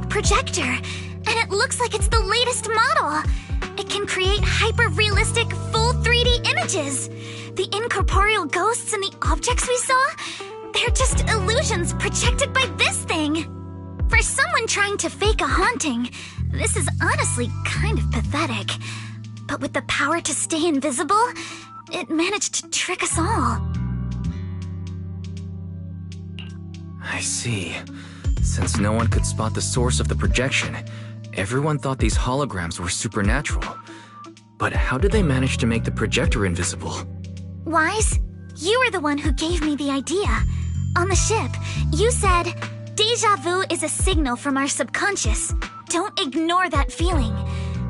Projector, and it looks like it's the latest model. It can create hyper-realistic, full 3D images. The incorporeal ghosts and the objects we saw, they're just illusions projected by this thing. For someone trying to fake a haunting, this is honestly kind of pathetic. But with the power to stay invisible, it managed to trick us all. I see. Since no one could spot the source of the projection, everyone thought these holograms were supernatural. But how did they manage to make the projector invisible? Wise, you were the one who gave me the idea. On the ship, you said, "Deja vu is a signal from our subconscious. Don't ignore that feeling."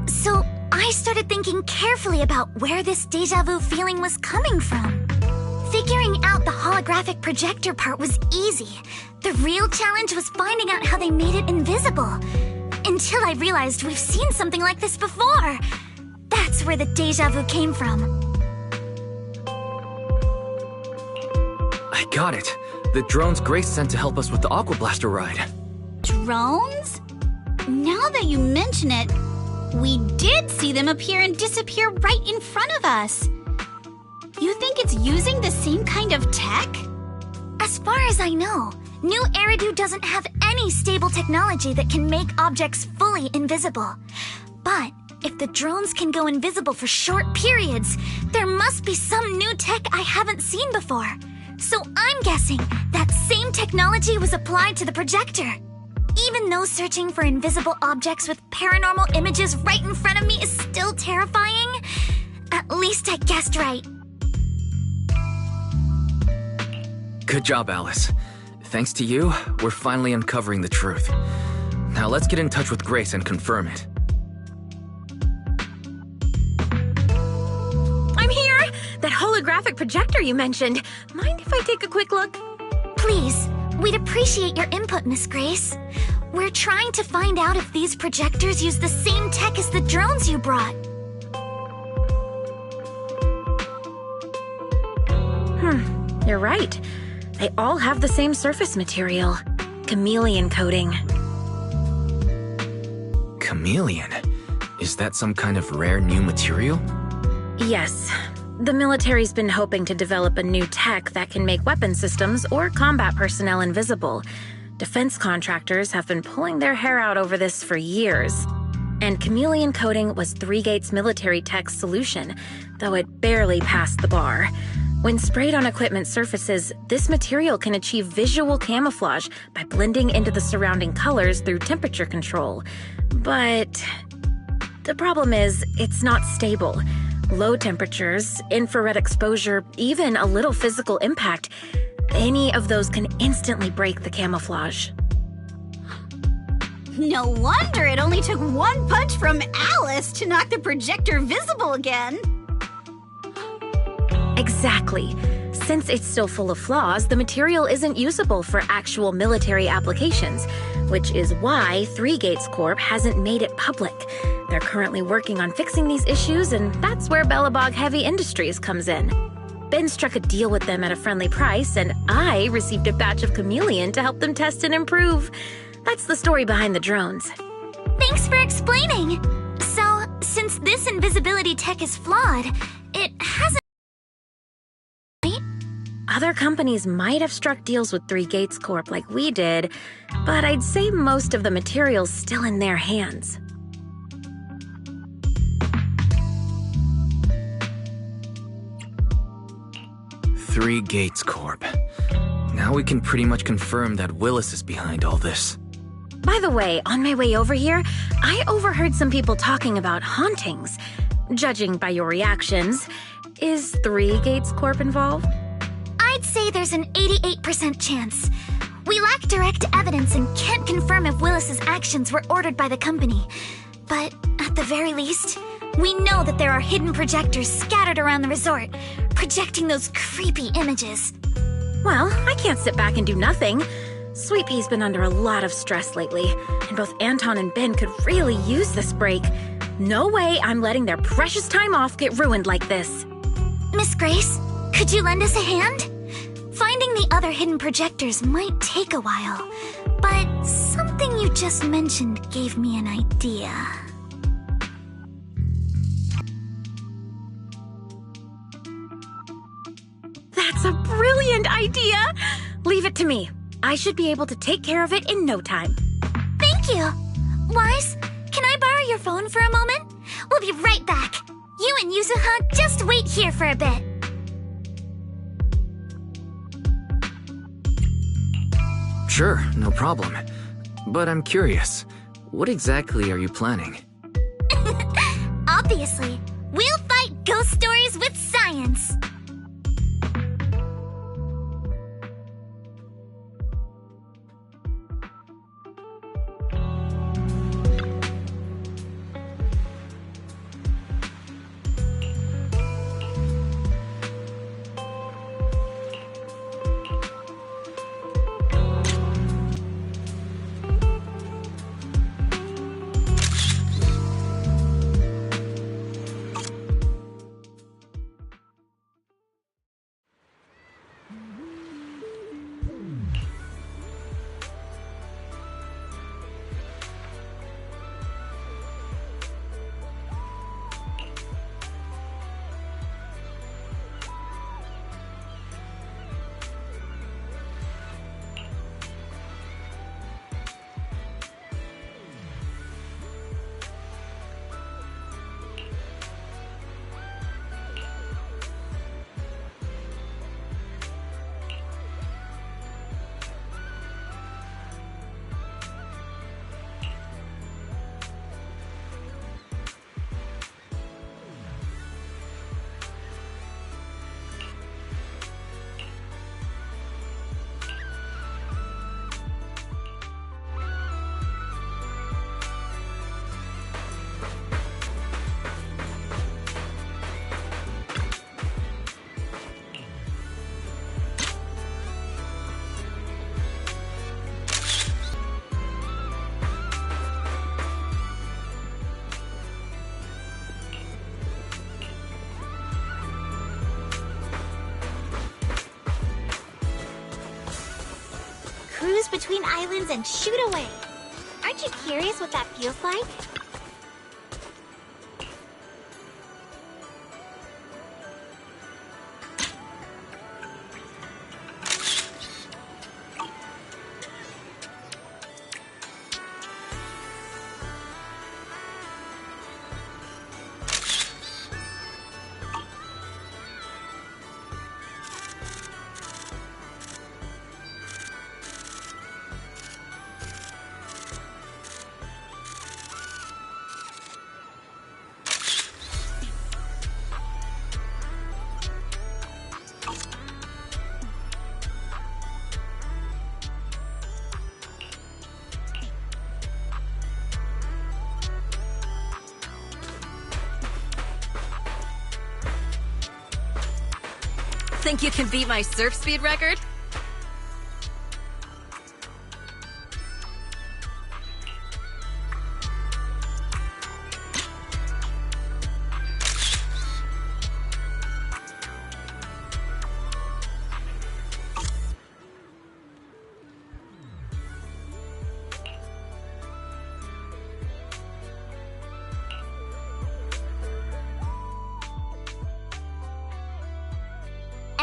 So I I started thinking carefully about where this deja vu feeling was coming from. Figuring out the holographic projector part was easy. The real challenge was finding out how they made it invisible. Until I realized we've seen something like this before. That's where the deja vu came from. I got it. The drones Grace sent to help us with the Aqua Blaster ride. Drones? Now that you mention it, we did see them appear and disappear right in front of us. You think it's using the same kind of tech? As far as I know, New Eridu doesn't have any stable technology that can make objects fully invisible. But if the drones can go invisible for short periods, there must be some new tech I haven't seen before. So I'm guessing that same technology was applied to the projector. Even though searching for invisible objects with paranormal images right in front of me is still terrifying, at least I guessed right. Good job, Alice. Thanks to you, we're finally uncovering the truth. Now let's get in touch with Grace and confirm it. I'm here! That holographic projector you mentioned. Mind if I take a quick look? Please, we'd appreciate your input, Miss Grace. We're trying to find out if these projectors use the same tech as the drones you brought. You're right. They all have the same surface material. Chameleon coating. Chameleon? Is that some kind of rare new material? Yes. The military's been hoping to develop a new tech that can make weapon systems or combat personnel invisible. Defense contractors have been pulling their hair out over this for years. And chameleon coating was Three Gates military tech's solution, though it barely passed the bar. When sprayed on equipment surfaces, this material can achieve visual camouflage by blending into the surrounding colors through temperature control. But the problem is, it's not stable. Low temperatures, infrared exposure, even a little physical impact, any of those can instantly break the camouflage. No wonder it only took one punch from Alice to knock the projector visible again. Exactly. Since it's still full of flaws, the material isn't usable for actual military applications, which is why Three Gates Corp hasn't made it public. They're currently working on fixing these issues, and that's where Bellabog Heavy Industries comes in. Ben struck a deal with them at a friendly price, and I received a batch of chameleon to help them test and improve. That's the story behind the drones. Thanks for explaining. So, since this invisibility tech is flawed, it hasn't... Other companies might have struck deals with Three Gates Corp like we did, but I'd say most of the material's still in their hands. Three Gates Corp. Now we can pretty much confirm that Willis is behind all this. By the way, on my way over here, I overheard some people talking about hauntings. Judging by your reactions, is Three Gates Corp involved? I'd say there's an 88% chance. We lack direct evidence and can't confirm if Willis's actions were ordered by the company. But at the very least, we know that there are hidden projectors scattered around the resort, projecting those creepy images. Well, I can't sit back and do nothing. Sweet Pea's been under a lot of stress lately, and both Anton and Ben could really use this break. No way I'm letting their precious time off get ruined like this. Miss Grace, could you lend us a hand? Finding the other hidden projectors might take a while, but something you just mentioned gave me an idea. That's a brilliant idea! Leave it to me. I should be able to take care of it in no time. Thank you! Wise, can I borrow your phone for a moment? We'll be right back. You and Yuzuha just wait here for a bit. Sure, no problem. But I'm curious, what exactly are you planning? Obviously, we'll fight ghost stories with science. cruise between islands and shoot away. Aren't you curious what that feels like? Think you can beat my surf speed record?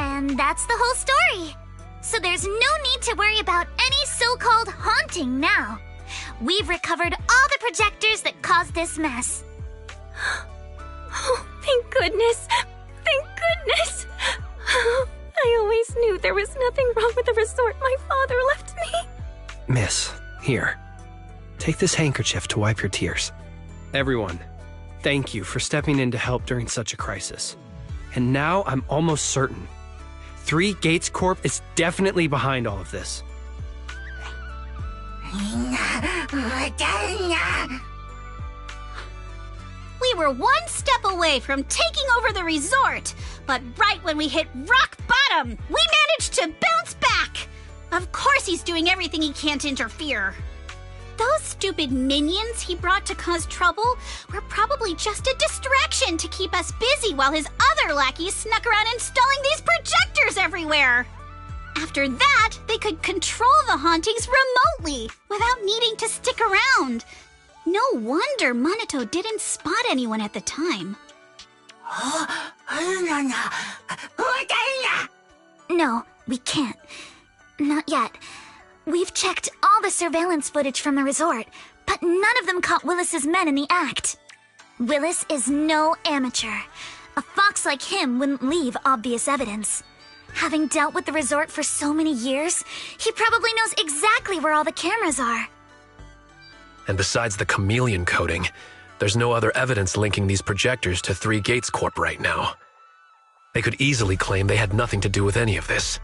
And that's the whole story. So there's no need to worry about any so-called haunting now. We've recovered all the projectors that caused this mess. Oh, thank goodness. Thank goodness. I always knew there was nothing wrong with the resort my father left me. Miss, here. Take this handkerchief to wipe your tears. Everyone, thank you for stepping in to help during such a crisis. And now I'm almost certain. 3 Gates Corp is definitely behind all of this. We were one step away from taking over the resort, but right when we hit rock bottom, we managed to bounce back. Of course he's doing everything he can to interfere. Those stupid minions he brought to cause trouble were probably just a distraction to keep us busy while his other lackeys snuck around installing these projectors everywhere. After that, they could control the hauntings remotely without needing to stick around. No wonder Monato didn't spot anyone at the time. No, we can't. Not yet. We've checked all the surveillance footage from the resort, but none of them caught Willis's men in the act. Willis is no amateur. A fox like him wouldn't leave obvious evidence. Having dealt with the resort for so many years, he probably knows exactly where all the cameras are. And besides the chameleon coating, there's no other evidence linking these projectors to 3 Gates Corp right now. They could easily claim they had nothing to do with any of this.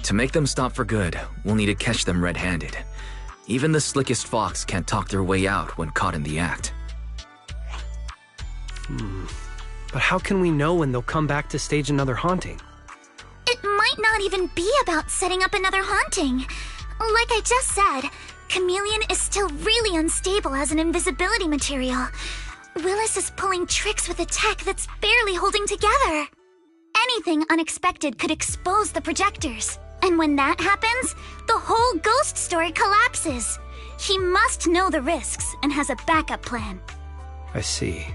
To make them stop for good, we'll need to catch them red-handed. Even the slickest fox can't talk their way out when caught in the act. But how can we know when they'll come back to stage another haunting? It might not even be about setting up another haunting. Like I just said, Chameleon is still really unstable as an invisibility material. Willis is pulling tricks with a tech that's barely holding together. Anything unexpected could expose the projectors. And when that happens, the whole ghost story collapses. He must know the risks and has a backup plan. I see.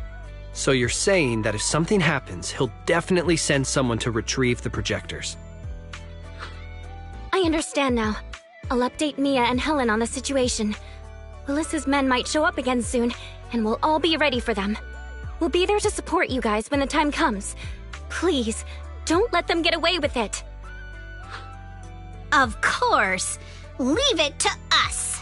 So you're saying that if something happens, he'll definitely send someone to retrieve the projectors. I understand now. I'll update Mia and Helen on the situation. Willis's men might show up again soon, and we'll all be ready for them. We'll be there to support you guys when the time comes. Please, don't let them get away with it. Of course. Leave it to us.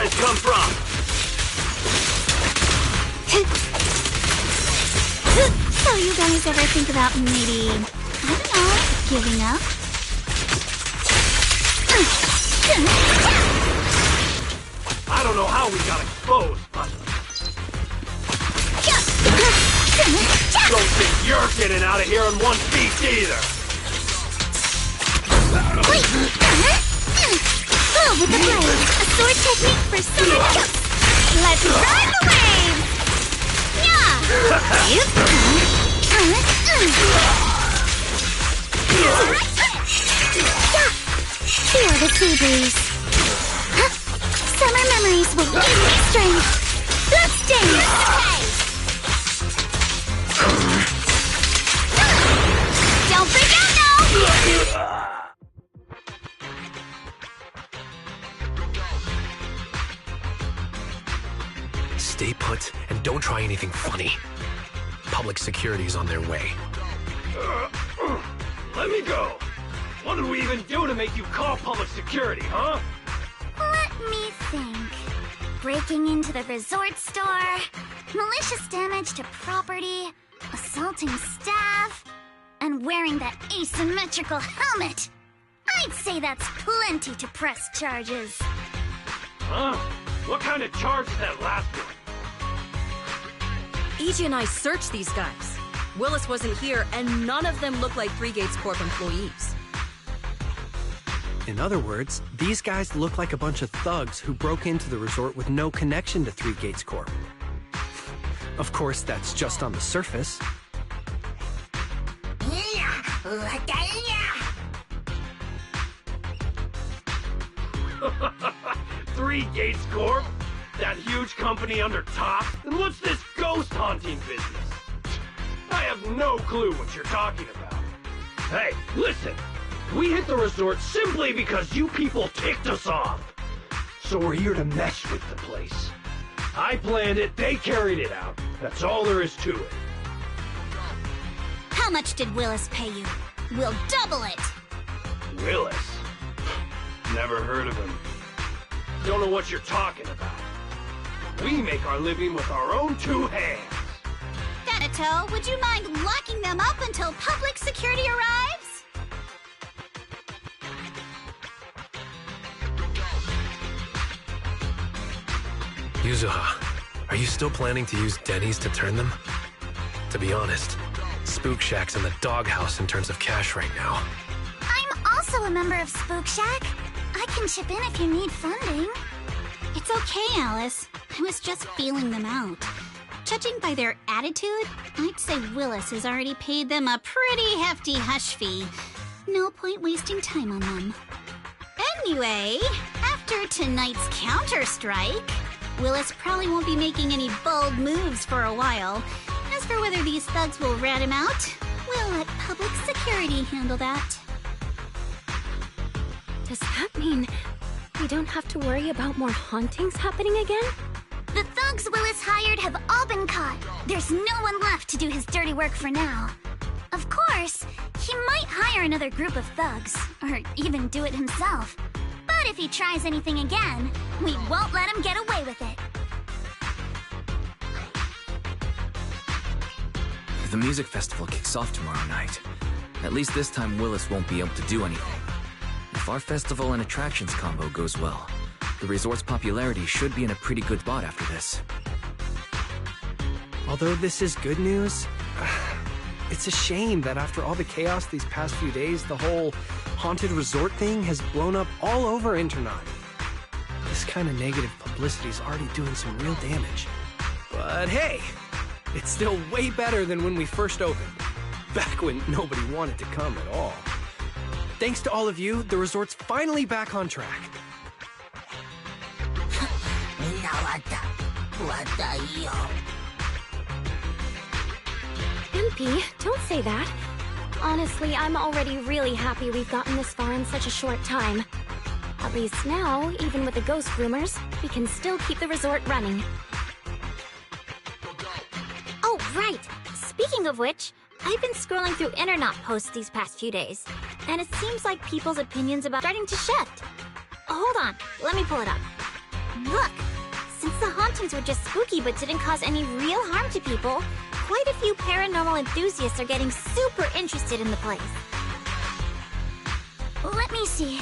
guys come from? So you guys ever think about maybe, I don't know, giving up? I don't know how we got exposed, but... Don't think you're getting out of here in one piece either! Blow with the blade, a sword technique for summer. Let's ride the waves! Feel the sea breeze. Summer memories will give me strength. Bloodstains! Don't freak out now! Stay put and don't try anything funny. Public security's on their way. Let me go! What did we even do to make you call public security, huh? Let me think. Breaking into the resort store, malicious damage to property, assaulting staff, and wearing that asymmetrical helmet. I'd say that's plenty to press charges. Huh? What kind of charge is that last one? EJ and I searched these guys. Willis wasn't here, and none of them look like Three Gates Corp employees. In other words, these guys look like a bunch of thugs who broke into the resort with no connection to Three Gates Corp. Of course, that's just on the surface. Three Gates Corp? That huge company under top? And what's this ghost haunting business? I have no clue what you're talking about. Hey, listen. We hit the resort simply because you people ticked us off. So we're here to mess with the place. I planned it, they carried it out. That's all there is to it. How much did Willis pay you? We'll double it! Willis? Never heard of him. Don't know what you're talking about. We make our living with our own two hands. Danito, would you mind locking them up until public security arrives? Yuzuha, are you still planning to use Denny's to turn them? To be honest, Spook Shack's in the doghouse in terms of cash right now. I'm also a member of Spook Shack. I can chip in if you need funding. It's okay, Alice. I was just feeling them out. Judging by their attitude, I'd say Willis has already paid them a pretty hefty hush fee. No point wasting time on them. Anyway, after tonight's counter-strike, Willis probably won't be making any bold moves for a while. As for whether these thugs will rat him out, we'll let public security handle that. Does that mean we don't have to worry about more hauntings happening again? The thugs Willis hired have all been caught. There's no one left to do his dirty work for now. Of course, he might hire another group of thugs, or even do it himself. But if he tries anything again, we won't let him get away with it. The music festival kicks off tomorrow night. At least this time Willis won't be able to do anything. If our festival and attractions combo goes well, the resort's popularity should be in a pretty good spot after this. Although this is good news, it's a shame that after all the chaos these past few days, the whole haunted resort thing has blown up all over Internet. This kind of negative publicity is already doing some real damage. But hey, it's still way better than when we first opened, back when nobody wanted to come at all. Thanks to all of you, the resort's finally back on track. MP, don't say that. Honestly, I'm already really happy we've gotten this far in such a short time. At least now, even with the ghost rumors, we can still keep the resort running. Oh, right. Speaking of which, I've been scrolling through internet posts these past few days, and it seems like people's opinions about starting to shift. Hold on, let me pull it up. Look! Since the hauntings were just spooky but didn't cause any real harm to people, quite a few paranormal enthusiasts are getting super interested in the place. Let me see.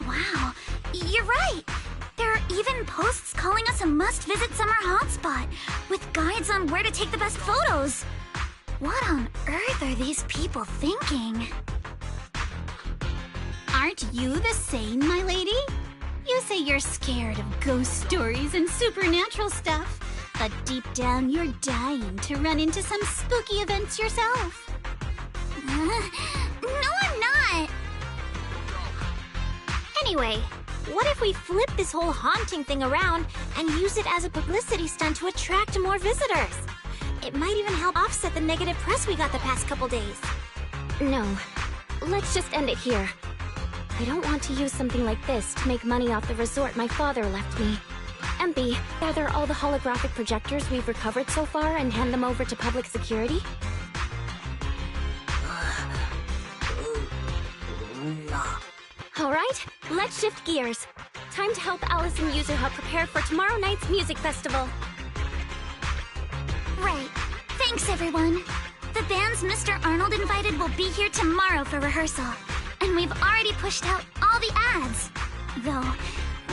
Wow, you're right! There are even posts calling us a must-visit summer hotspot, with guides on where to take the best photos. What on earth are these people thinking? Aren't you the same, my lady? You say you're scared of ghost stories and supernatural stuff, but deep down you're dying to run into some spooky events yourself. No, I'm not! Anyway, what if we flip this whole haunting thing around and use it as a publicity stunt to attract more visitors? It might even help offset the negative press we got the past couple days. No. Let's just end it here. I don't want to use something like this to make money off the resort my father left me. MP, gather all the holographic projectors we've recovered so far and hand them over to public security? Alright, let's shift gears. Time to help Alice and Yuzu Hub prepare for tomorrow night's music festival. Right. Thanks, everyone. The bands Mr. Arnold invited will be here tomorrow for rehearsal. And we've already pushed out all the ads. Though,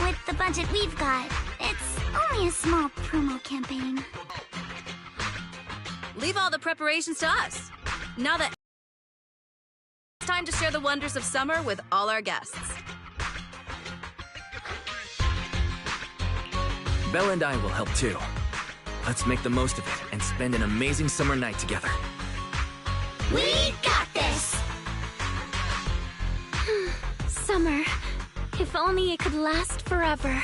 with the budget we've got, it's only a small promo campaign. Leave all the preparations to us. Now that it's time to share the wonders of summer with all our guests. Belle and I will help too. Let's make the most of it and spend an amazing summer night together. We got this! Summer. If only it could last forever.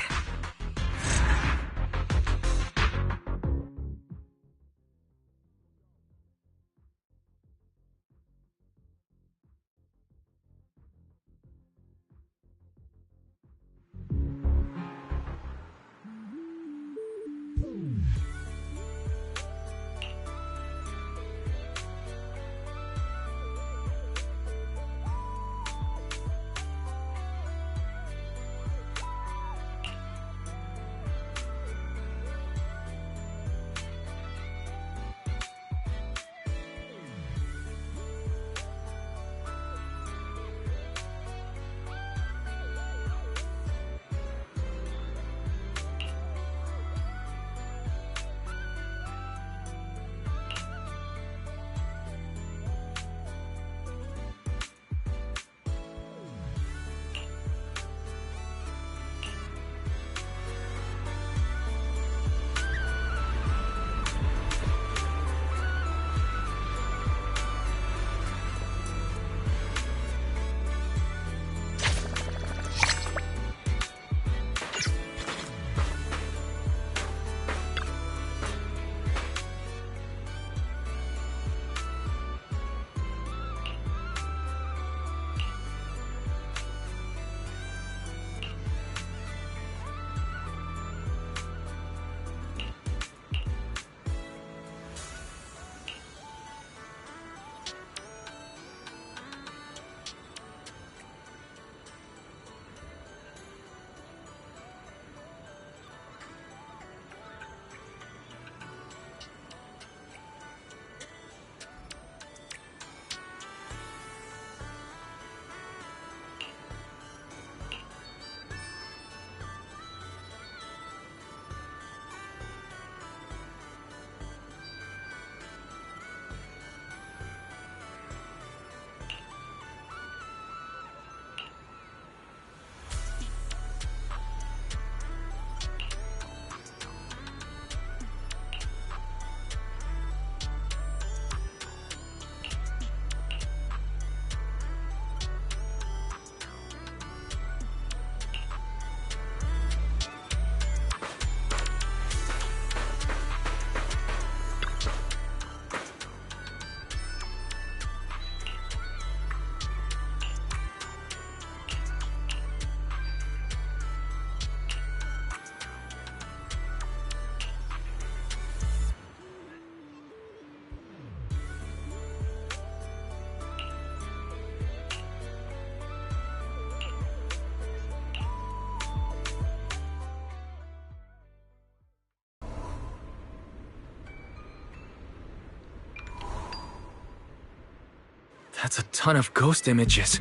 That's a ton of ghost images.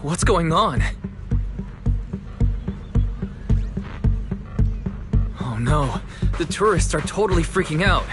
What's going on? Oh no, the tourists are totally freaking out.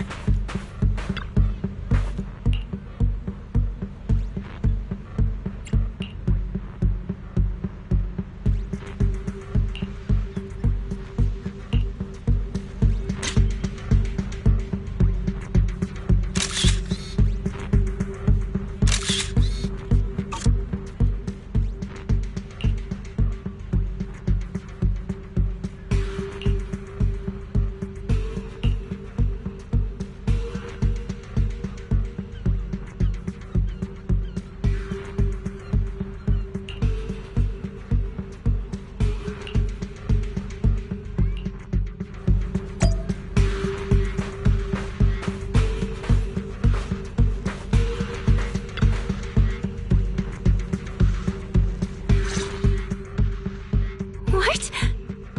What?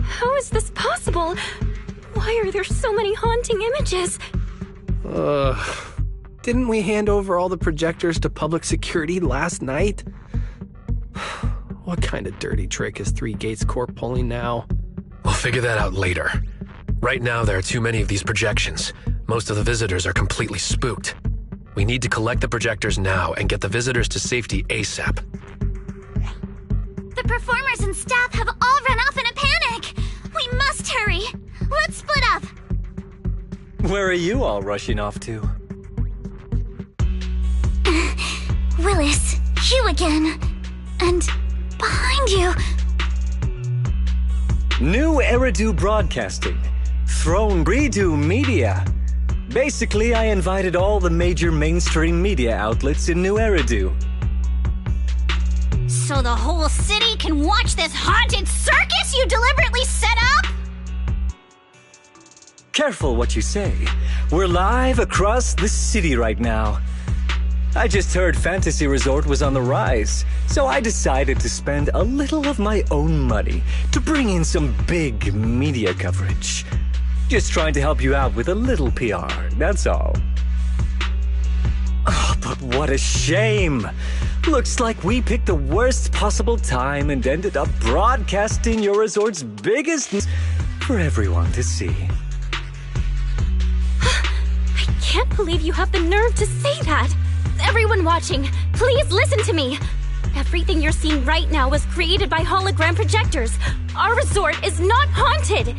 How is this possible? Why are there so many haunting images? Didn't we hand over all the projectors to public security last night? What kind of dirty trick is Three Gates Corp pulling now? We'll figure that out later. Right now, there are too many of these projections. Most of the visitors are completely spooked. We need to collect the projectors now and get the visitors to safety ASAP. The performers and staff have all run off in a panic! We must hurry! Let's split up! Where are you all rushing off to? Willis, you again. And behind you. New Eridu Broadcasting. Throne Redo Media. Basically, I invited all the major mainstream media outlets in New Eridu. So the whole city can watch this haunted circus you deliberately set up? Careful what you say. We're live across the city right now. I just heard Fantasy Resort was on the rise, so I decided to spend a little of my own money to bring in some big media coverage. Just trying to help you out with a little PR, that's all. Oh, but what a shame! Looks like we picked the worst possible time and ended up broadcasting your resort's biggest news for everyone to see. I can't believe you have the nerve to say that! Everyone watching, please listen to me! Everything you're seeing right now was created by hologram projectors. Our resort is not haunted!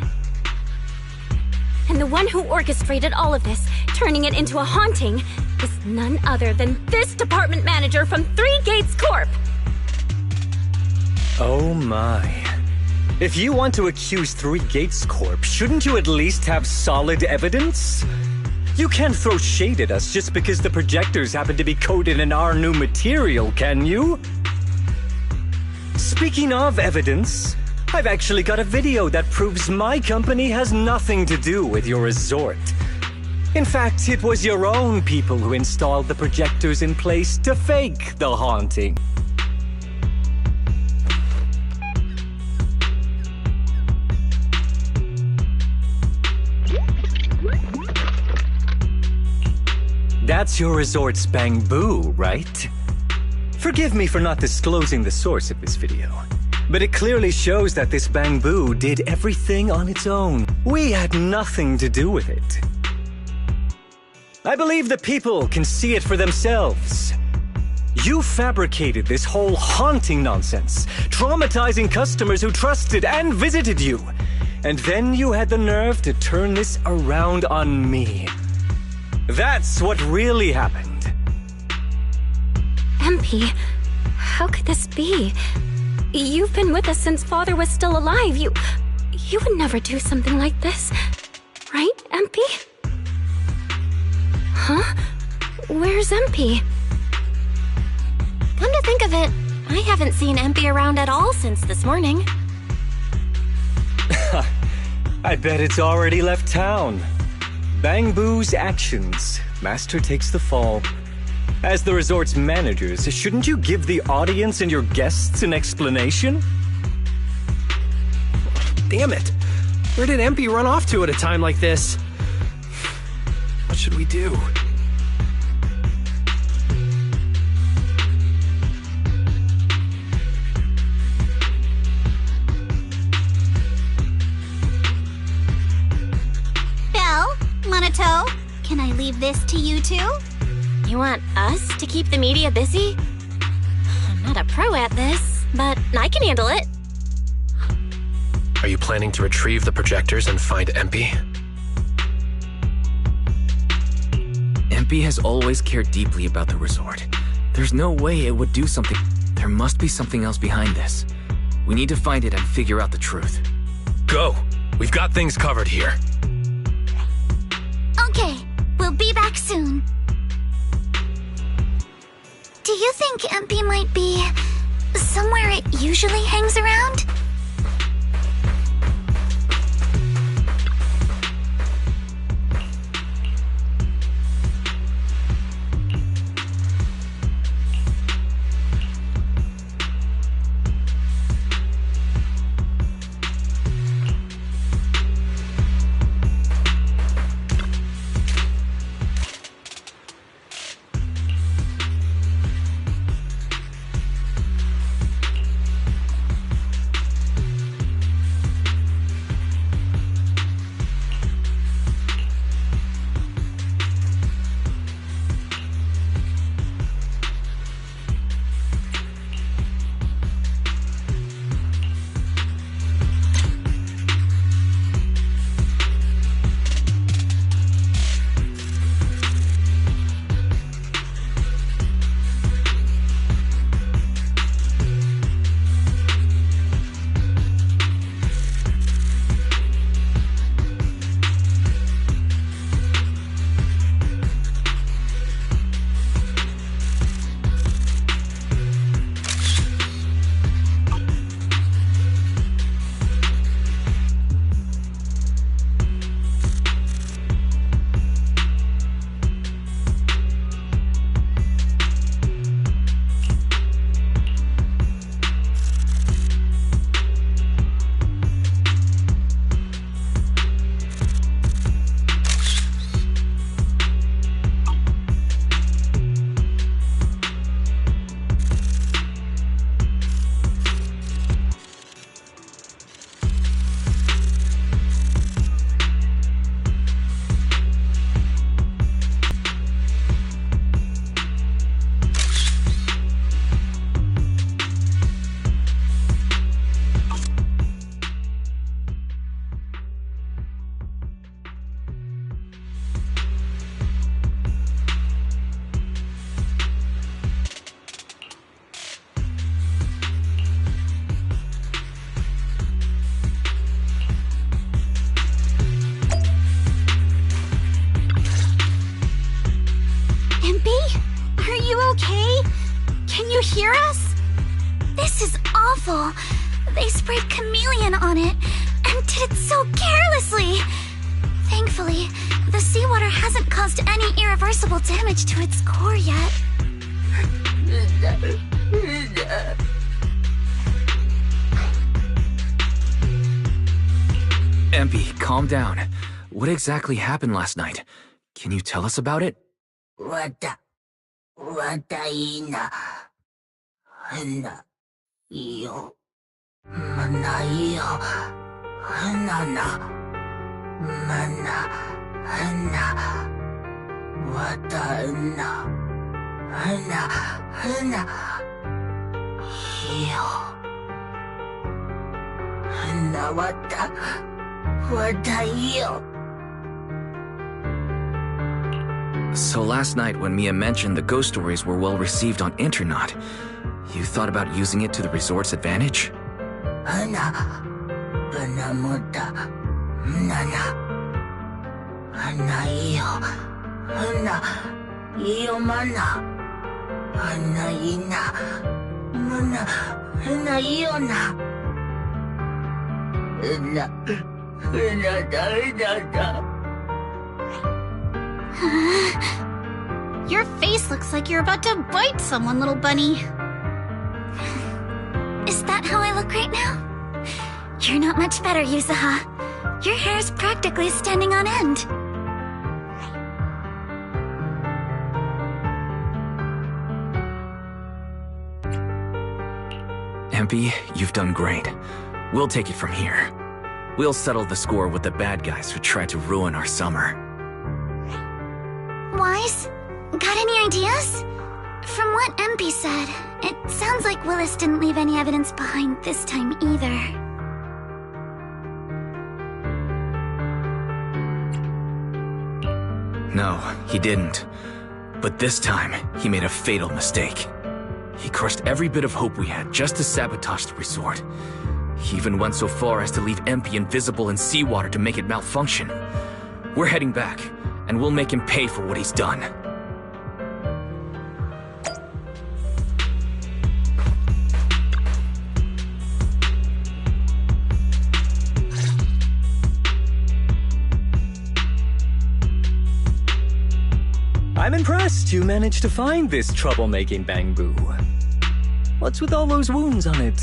And the one who orchestrated all of this, turning it into a haunting, is none other than this department manager from Three Gates Corp! Oh my. If you want to accuse Three Gates Corp, shouldn't you at least have solid evidence? You can't throw shade at us just because the projectors happen to be coated in our new material, can you? Speaking of evidence, I've actually got a video that proves my company has nothing to do with your resort. In fact, it was your own people who installed the projectors in place to fake the haunting. That's your resort's bamboo, right? Forgive me for not disclosing the source of this video, but it clearly shows that this bamboo did everything on its own. We had nothing to do with it. I believe the people can see it for themselves. You fabricated this whole haunting nonsense, traumatizing customers who trusted and visited you. And then you had the nerve to turn this around on me. That's what really happened. MP, how could this be? You've been with us since Father was still alive. You would never do something like this. Right, MP? Huh? Where's MP? Come to think of it, I haven't seen MP around at all since this morning. I bet it's already left town. Bamboo's actions. Master takes the fall. As the resort's managers, shouldn't you give the audience and your guests an explanation? Damn it! Where did MP run off to at a time like this? What should we do? this to you two? You want us to keep the media busy? I'm not a pro at this, but I can handle it. Are you planning to retrieve the projectors and find Empy? Empy has always cared deeply about the resort. There's no way it would do something. There must be something else behind this. We need to find it and figure out the truth. Go! We've got things covered here. Okay, we'll be back soon. Do you think Empy might be somewhere it usually hangs around? hear us? This is awful. They sprayed chameleon on it, and did it so carelessly. Thankfully, the seawater hasn't caused any irreversible damage to its core yet. Empy, calm down. What exactly happened last night? Can you tell us about it? So last night when Mia mentioned the ghost stories were well received on Internet, you thought about using it to the resort's advantage? Your face looks like you're about to bite someone, little bunny. Is that how I look right now? You're not much better, Yusaha. Your hair's practically standing on end. Empy, you've done great. We'll take it from here. We'll settle the score with the bad guys who tried to ruin our summer. otherwise? Got any ideas? From what MP said, it sounds like Willis didn't leave any evidence behind this time either. No, he didn't. But this time, he made a fatal mistake. He crushed every bit of hope we had just to sabotage the resort. He even went so far as to leave MP invisible in seawater to make it malfunction. We're heading back, and we'll make him pay for what he's done. I'm impressed you managed to find this troublemaking Bangbu. What's with all those wounds on it?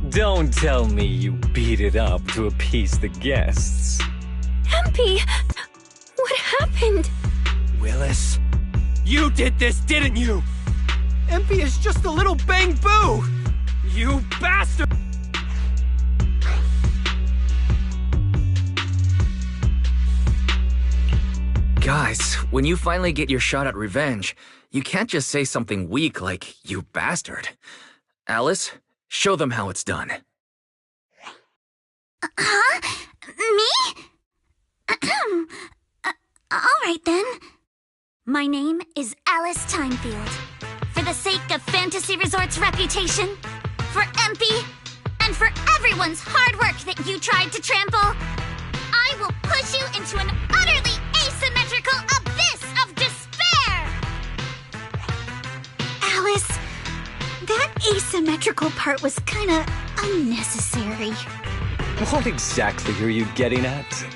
Don't tell me you beat it up to appease the guests. MP! What happened? Willis, you did this, didn't you? MP is just a little Bangbu! You bastard! Guys, when you finally get your shot at revenge, you can't just say something weak like, "You bastard." Alice, show them how it's done. Huh? Me? Alright then. My name is Alice Timefield. For the sake of Fantasy Resort's reputation, for MP, and for everyone's hard work that you tried to trample, I will push you into an utterly asymmetrical abyss of despair! Alice, that asymmetrical part was kinda unnecessary. What exactly are you getting at?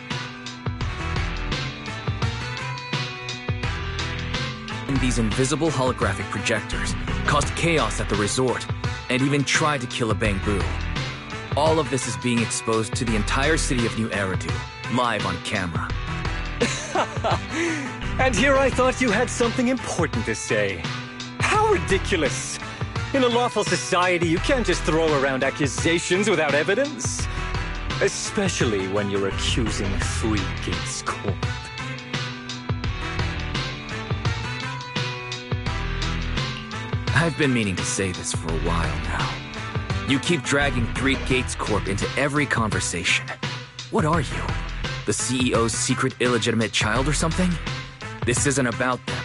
These invisible holographic projectors caused chaos at the resort and even tried to kill a Bangbu. All of this is being exposed to the entire city of New Eridu, live on camera. And here I thought you had something important to say. How ridiculous! In a lawful society, you can't just throw around accusations without evidence. Especially when you're accusing Three Gates Corp. I've been meaning to say this for a while now. You keep dragging Three Gates Corp into every conversation. What are you? The CEO's secret illegitimate child or something? This isn't about them.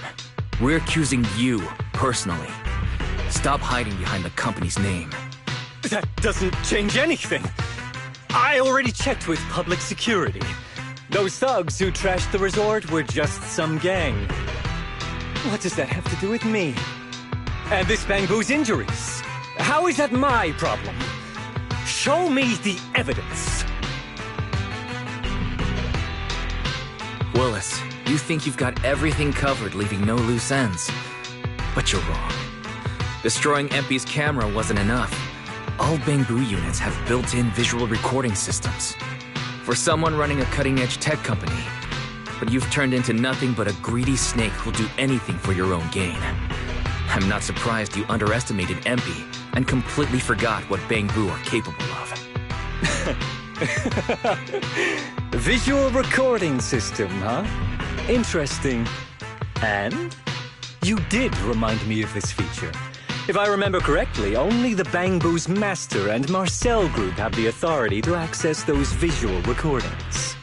We're accusing you, personally. Stop hiding behind the company's name. That doesn't change anything. I already checked with public security. Those thugs who trashed the resort were just some gang. What does that have to do with me? And this Bangbu's injuries? How is that my problem? Show me the evidence. Willis, you think you've got everything covered, leaving no loose ends. But you're wrong. Destroying MP's camera wasn't enough. All Bangbu units have built-in visual recording systems. For someone running a cutting-edge tech company. But you've turned into nothing but a greedy snake who'll do anything for your own gain. I'm not surprised you underestimated MP and completely forgot what Bangbu are capable of. Visual recording system, huh? Interesting. And? You did remind me of this feature. If I remember correctly, only the Bangbu's master and Marcel group have the authority to access those visual recordings.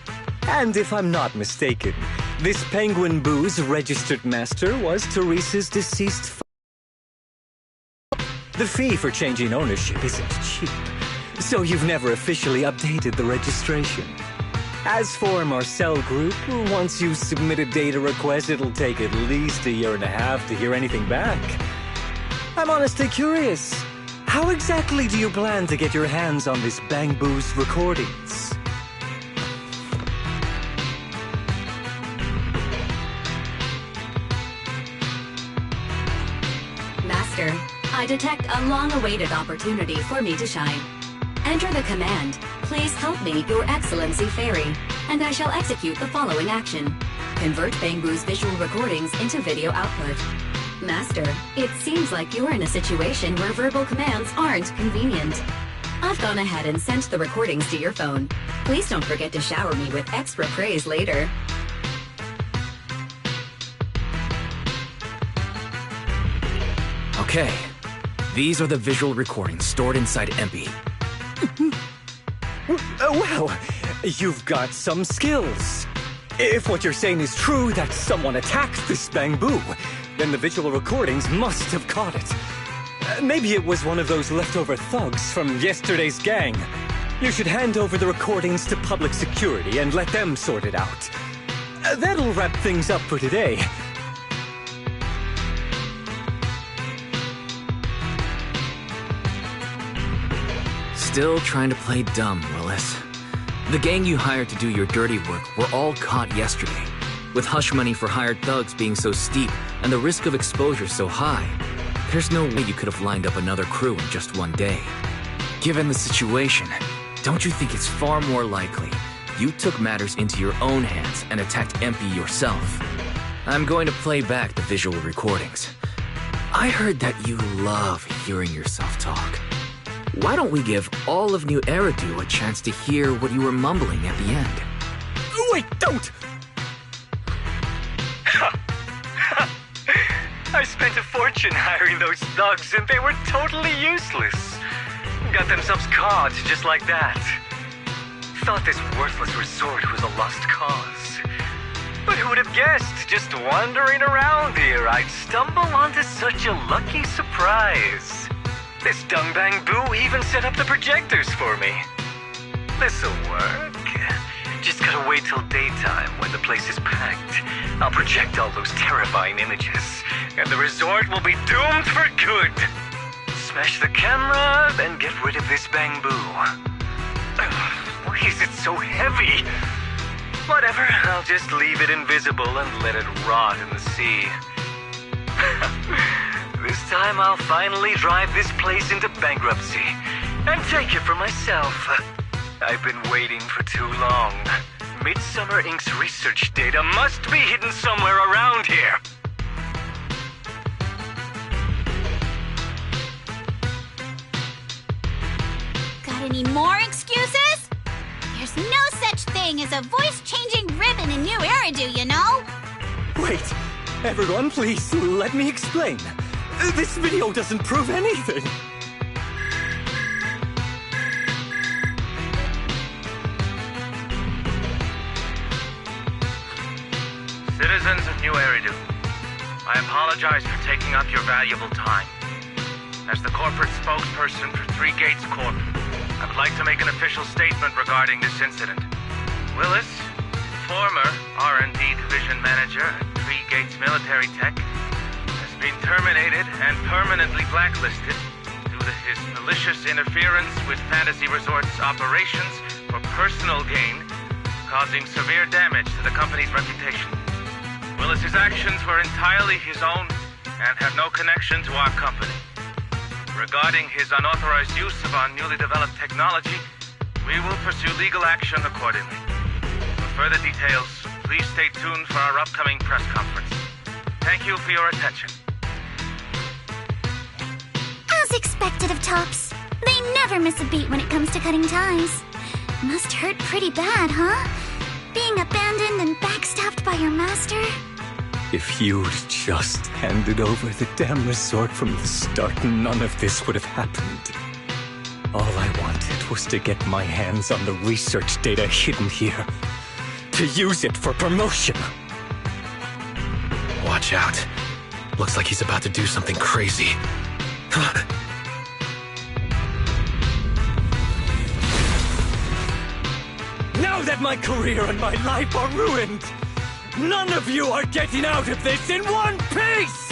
And if I'm not mistaken, this Penguin Boo's registered master was Teresa's deceased The fee for changing ownership isn't cheap, so you've never officially updated the registration. As for Marcel Group, once you submit a data request, it'll take at least 1.5 years to hear anything back. I'm honestly curious. How exactly do you plan to get your hands on this Bangbu's recordings? Master, I detect a long-awaited opportunity for me to shine. Enter the command, "Please help me, Your Excellency Fairy," and I shall execute the following action. Convert Bangbu's visual recordings into video output. Master, it seems like you're in a situation where verbal commands aren't convenient. I've gone ahead and sent the recordings to your phone. Please don't forget to shower me with extra praise later. Okay. These are the visual recordings stored inside MP. Well, you've got some skills. If what you're saying is true, that someone attacked this bamboo, then the visual recordings must have caught it. Maybe it was one of those leftover thugs from yesterday's gang. You should hand over the recordings to public security and let them sort it out. That'll wrap things up for today. Still trying to play dumb, Willis. The gang you hired to do your dirty work were all caught yesterday, with hush money for hired thugs being so steep and the risk of exposure so high. There's no way you could have lined up another crew in just one day. Given the situation, don't you think it's far more likely you took matters into your own hands and attacked MP yourself? I'm going to play back the visual recordings. I heard that you love hearing yourself talk. Why don't we give all of New Eridu a chance to hear what you were mumbling at the end? Wait, don't! I spent a fortune hiring those thugs and they were totally useless. Got themselves caught just like that. Thought this worthless resort was a lost cause. But who would have guessed, just wandering around here, I'd stumble onto such a lucky surprise. This dung bamboo even set up the projectors for me. This'll work. Just gotta wait till daytime when the place is packed. I'll project all those terrifying images, and the resort will be doomed for good. Smash the camera, then get rid of this bamboo. Why is it so heavy? Whatever, I'll just leave it invisible and let it rot in the sea. This time I'll finally drive this place into bankruptcy and take it for myself. I've been waiting for too long. Midsummer Inc.'s research data must be hidden somewhere around here. Got any more excuses? There's no such thing as a voice-changing ribbon in New Eridu, you know? Wait, everyone, please let me explain. This video doesn't prove anything. Citizens of New Eridu, I apologize for taking up your valuable time. As the corporate spokesperson for Three Gates Corp, I would like to make an official statement regarding this incident. Willis, former R&D division manager at Three Gates Military Tech, has been terminated and permanently blacklisted due to his malicious interference with Fantasy Resort's operations for personal gain, causing severe damage to the company's reputation. Willis's actions were entirely his own and have no connection to our company. Regarding his unauthorized use of our newly developed technology, we will pursue legal action accordingly. For further details, please stay tuned for our upcoming press conference. Thank you for your attention. As expected of Tops, they never miss a beat when it comes to cutting ties. Must hurt pretty bad, huh? Being abandoned and backstabbed by your master? If you'd just handed over the damn resort from the start, none of this would have happened. All I wanted was to get my hands on the research data hidden here. To use it for promotion. Watch out. Looks like he's about to do something crazy. Now that my career and my life are ruined, none of you are getting out of this in one piece!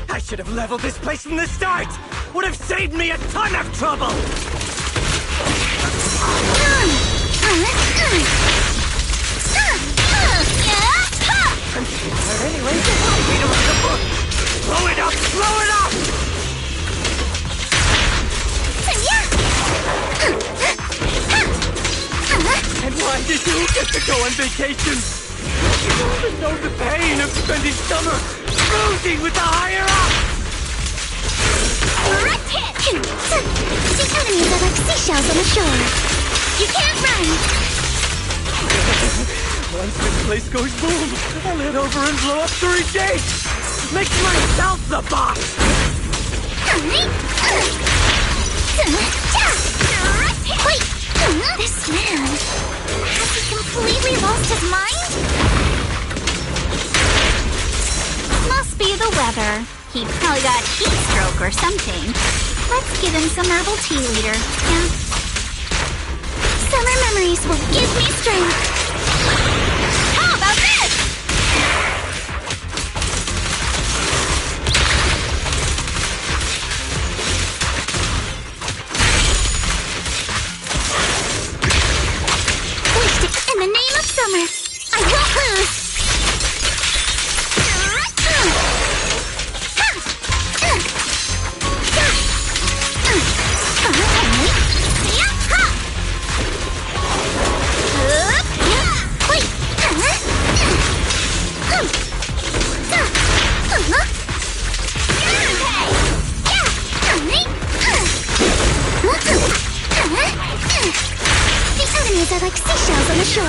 I should have leveled this place from the start! Would have saved me a ton of trouble! I'm tired anyway, so why wait around the Blow it up! Blow it up! And why did you get to go on vacation? You don't even know the pain of spending summer cruising with the higher-ups! Direct hit! The enemies are like seashells on the shore. You can't run! Once this place goes boom, I'll head over and blow up 3 gates! Make myself the boss! Wait! This man... has he completely lost his mind? Must be the weather. He probably got heat stroke or something. Let's give him some herbal tea leader, yeah? Summer memories will give me strength. How about this? In the name of summer, I won't lose. The enemies are like seashells on the shore.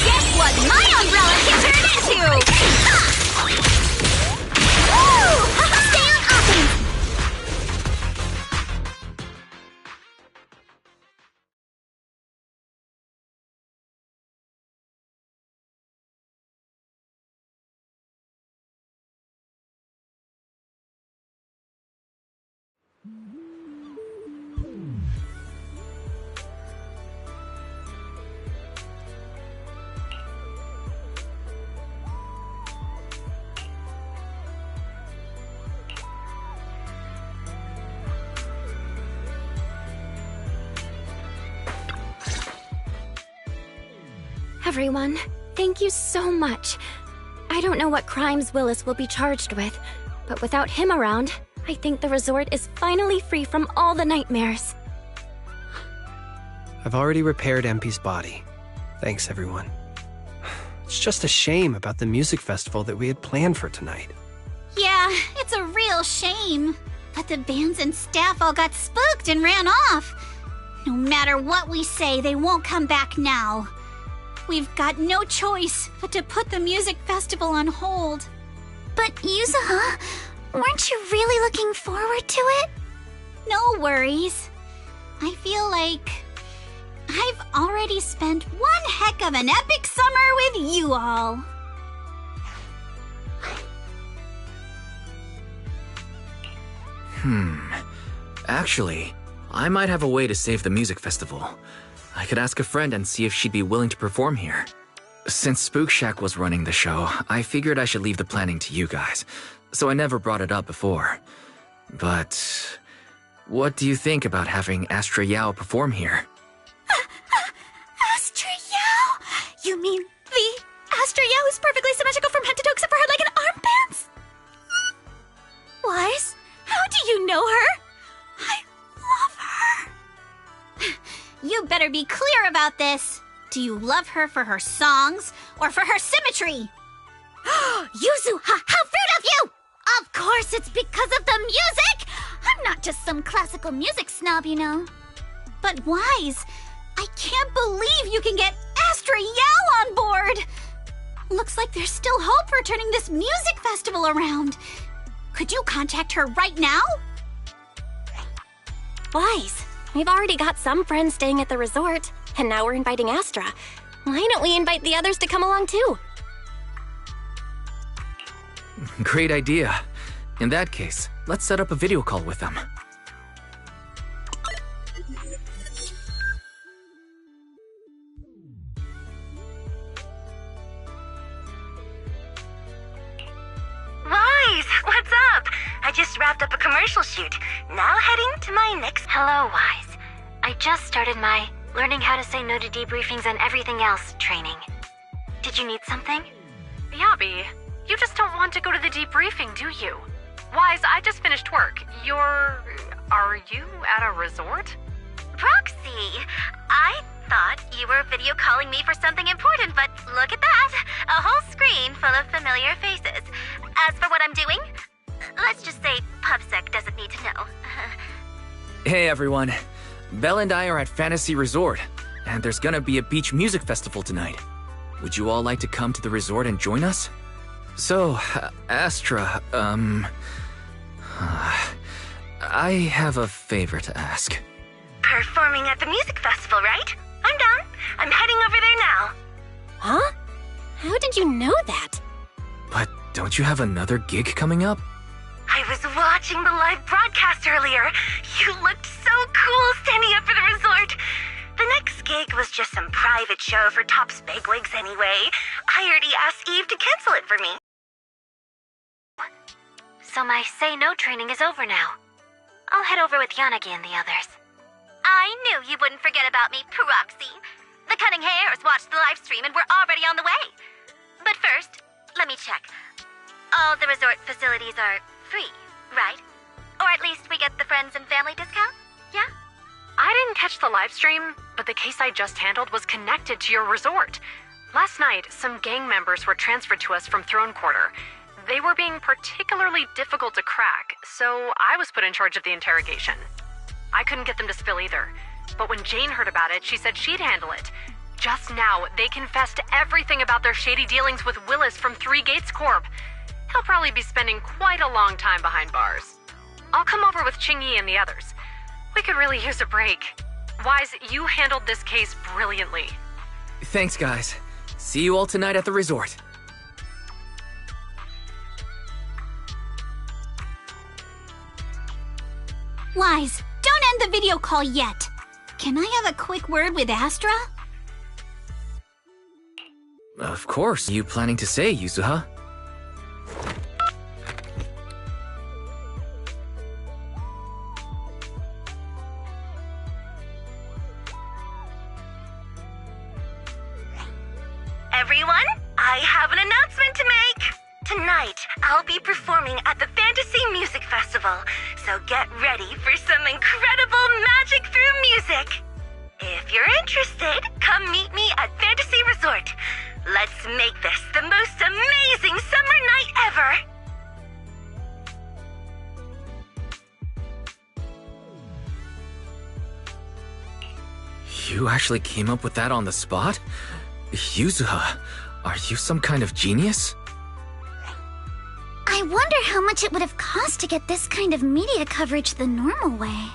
Guess what my umbrella can turn into? Stay on offense. Everyone, thank you so much. I don't know what crimes Willis will be charged with, but without him around, I think the resort is finally free from all the nightmares. I've already repaired MP's body. Thanks, everyone. It's just a shame about the music festival that we had planned for tonight. Yeah, it's a real shame. But the bands and staff all got spooked and ran off. No matter what we say, they won't come back now. We've got no choice but to put the music festival on hold. But Yuzuha, weren't you really looking forward to it? No worries. I feel like I've already spent one heck of an epic summer with you all. Actually, I might have a way to save the music festival. I could ask a friend and see if she'd be willing to perform here. Since Spook Shack was running the show, I figured I should leave the planning to you guys, so I never brought it up before. But what do you think about having Astra Yao perform here? Astra Yao? You mean the Astra Yao who's perfectly symmetrical from head to toe except for her leg and armbands? Wise, how do you know her? I love her. You better be clear about this. Do you love her for her songs or for her symmetry? Yuzuha, how rude of you! Of course it's because of the music! I'm not just some classical music snob, you know. But Wise, I can't believe you can get Astra Yao on board! Looks like there's still hope for turning this music festival around. Could you contact her right now? Wise, we've already got some friends staying at the resort, and now we're inviting Astra. Why don't we invite the others to come along too? Great idea. In that case, let's set up a video call with them. Wise, what's up? I just wrapped up a commercial shoot. Now heading to my next... Hello, Wise. I just started my learning how to say no to debriefings and everything else training. Did Did you need something? Yabi, you just don't want to go to the debriefing, do you? Wise, I just finished work. Are you at a resort? Roxy, I thought you were video calling me for something important, but look at that! A whole screen full of familiar faces. As for what I'm doing, let's just say PubSec doesn't need to know. Hey everyone, Belle and I are at Fantasy Resort, and there's gonna be a beach music festival tonight. Would you all like to come to the resort and join us? So, Astra, I have a favor to ask. Performing at the music festival, right? I'm down. I'm heading over there now. Huh? How did you know that? But don't you have another gig coming up? I was watching the live broadcast earlier. You looked so cool standing up for the resort. The next gig was just some private show for Top's bigwigs anyway. I already asked Eve to cancel it for me. So my Say No training is over now. I'll head over with Yanagi and the others. I knew you wouldn't forget about me, Proxy. The Cunning Hares watched the live stream and we're already on the way. But first, let me check. All the resort facilities are free, right? Or at least we get the friends and family discount, yeah? I didn't catch the live stream, but the case I just handled was connected to your resort. Last night, some gang members were transferred to us from Throne Quarter. They were being particularly difficult to crack, so I was put in charge of the interrogation. I couldn't get them to spill either, but when Jane heard about it, she said she'd handle it. Just now, they confessed everything about their shady dealings with Willis from Three Gates Corp. He'll probably be spending quite a long time behind bars. I'll come over with Qingyi and the others. We could really use a break. Wise, you handled this case brilliantly. Thanks, guys. See you all tonight at the resort. Wise, don't end the video call yet. Can I have a quick word with Astra? Of course. You planning to say, Yuzuha? Everyone, I have an announcement to make. Tonight, I'll be performing at the Fantasy Music Festival, so get ready for some incredible magic through music. If you're interested, come meet me at Fantasy Resort. Let's make this the most amazing summer night ever. You actually came up with that on the spot? Yuzuha, are you some kind of genius? I wonder how much it would have cost to get this kind of media coverage the normal way.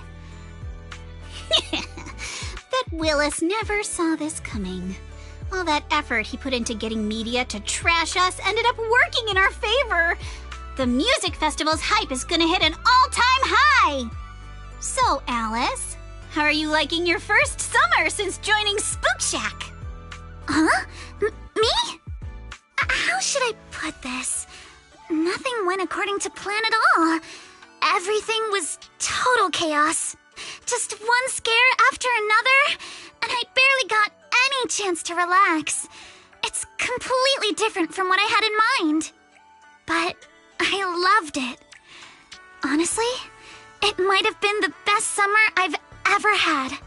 Bet Willis never saw this coming. All that effort he put into getting media to trash us ended up working in our favor. The music festival's hype is gonna hit an all-time high. So, Alice, how are you liking your first summer since joining Spook Shack? Huh? Me? How should I put this? Nothing went according to plan at all. Everything was total chaos. Just one scare after another, and I barely got any chance to relax. It's completely different from what I had in mind. But I loved it. Honestly, it might have been the best summer I've ever had.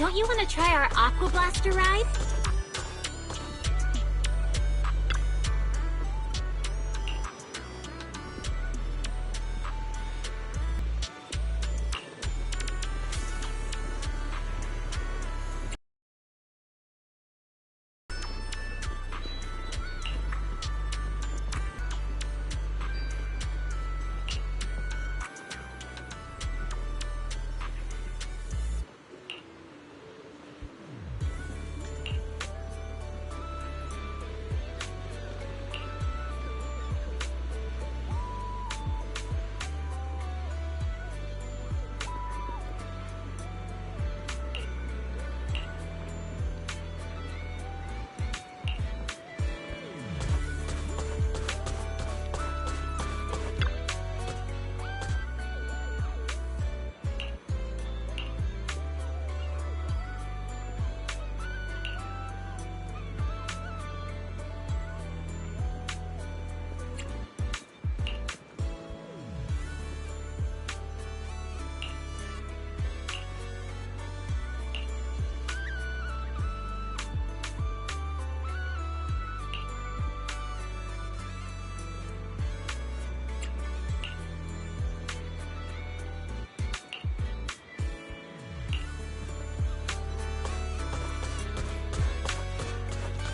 don't you want to try our Aqua Blaster ride?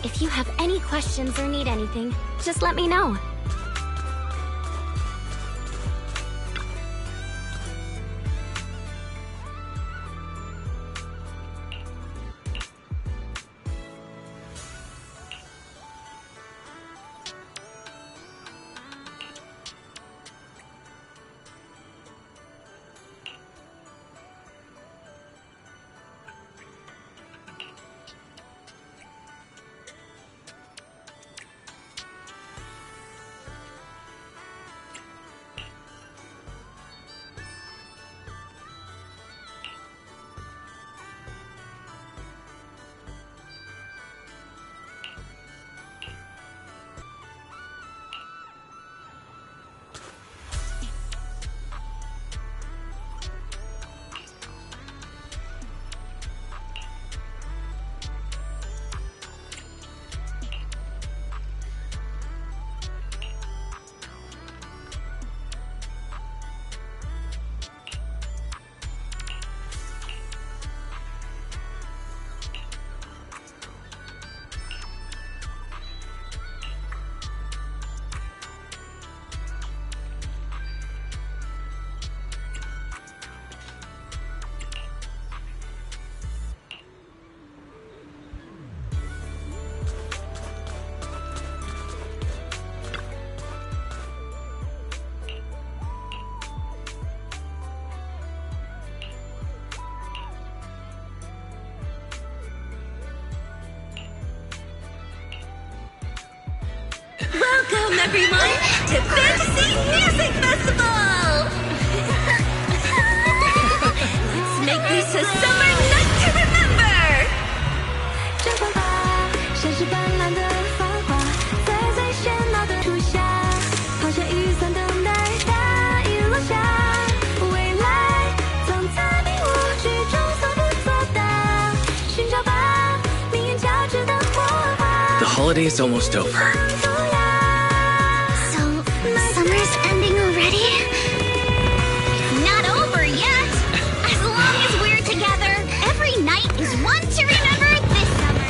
If you have any questions or need anything, just let me know. Welcome, everyone, to Fantasy Music Festival! Let's make this a summer night to remember! 绽放吧，闪闪斑斓的繁华，在最喧闹的初夏，抛下雨伞等待大雨落下，未来总在你我之中从不作答，寻找吧，命运交织的火花。 The holiday is almost over. Summer's ending already? It's not over yet! As long as we're together, every night is one to remember this summer!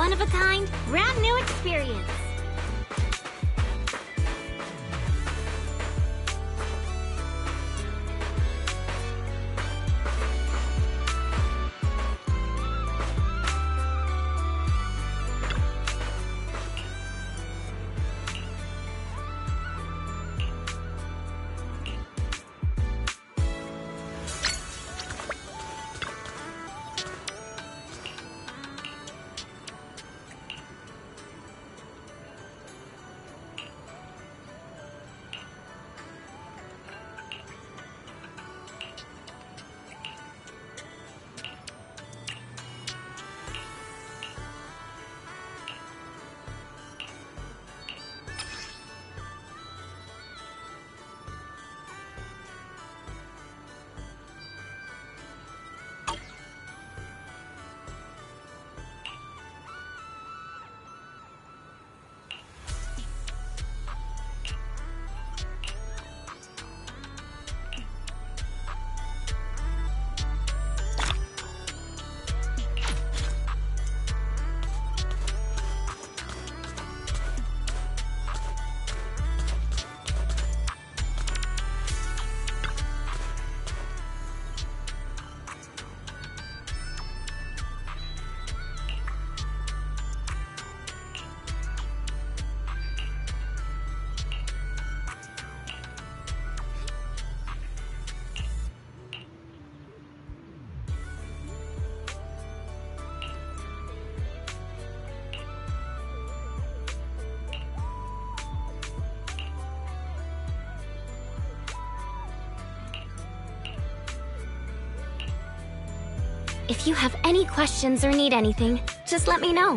one-of-a-kind, brand new experience. If you have any questions or need anything, just let me know.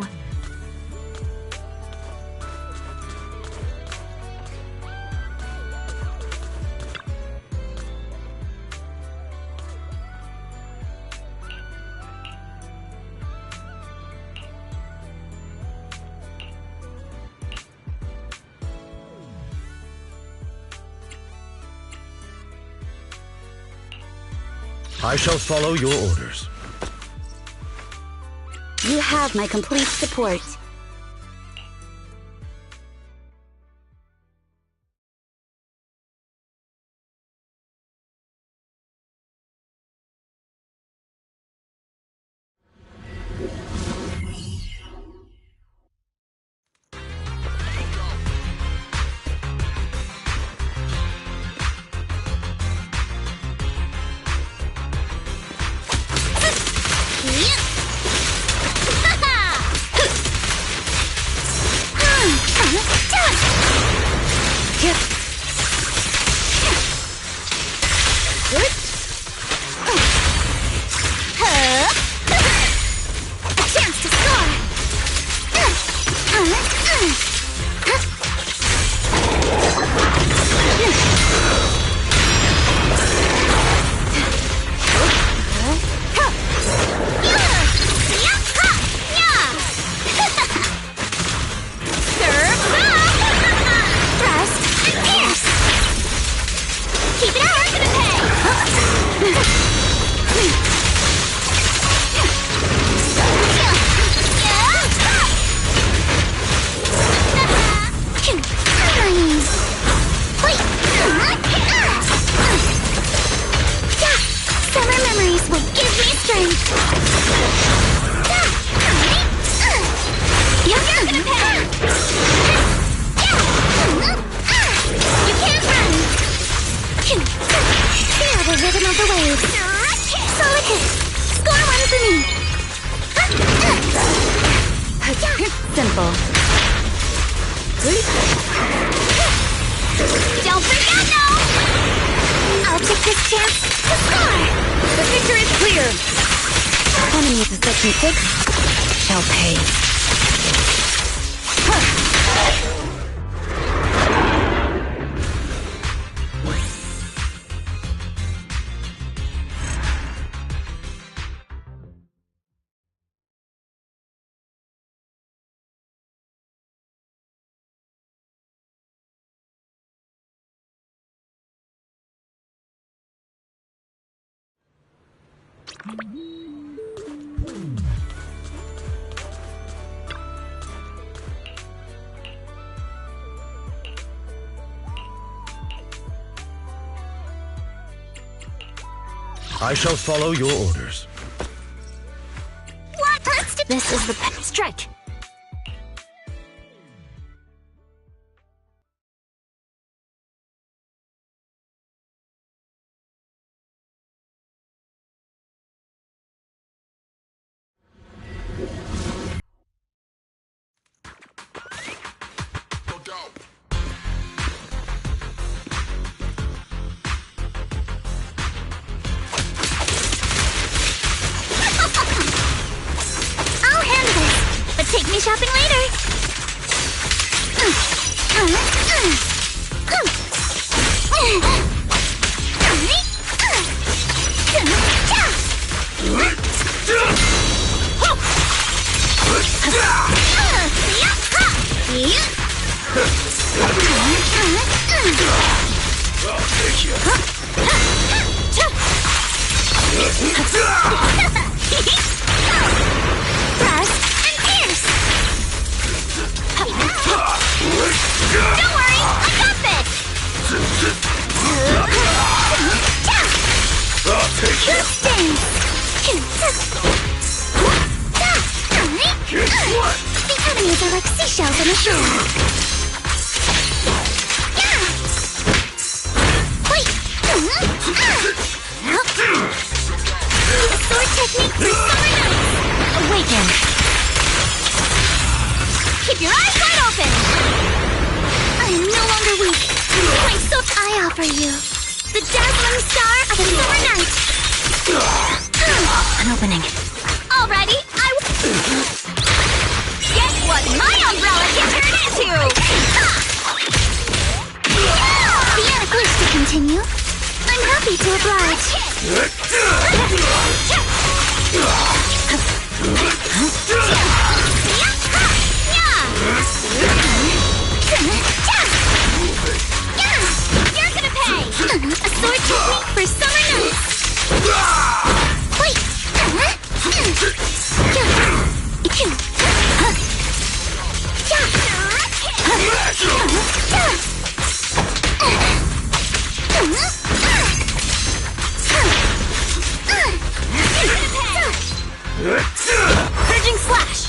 I shall follow your orders. You have my complete support. I shall follow your orders. What? Let's do This is the strike. I'll handle this, but take me shopping later. Thrust and pierce. Don't worry, I got this. I'll take you. Guess what? The enemies are like seashells on the shore. Wait. The sword technique for summer nights. Awaken. Keep your eyes wide open. I am no longer weak. My soul I offer you. The dazzling star of a summer night. An opening. Alrighty, Guess what my umbrella can turn into? Piano wish to continue. I'm happy to oblige. You're gonna pay! A sword technique for summer nights! Wait! Purging slash!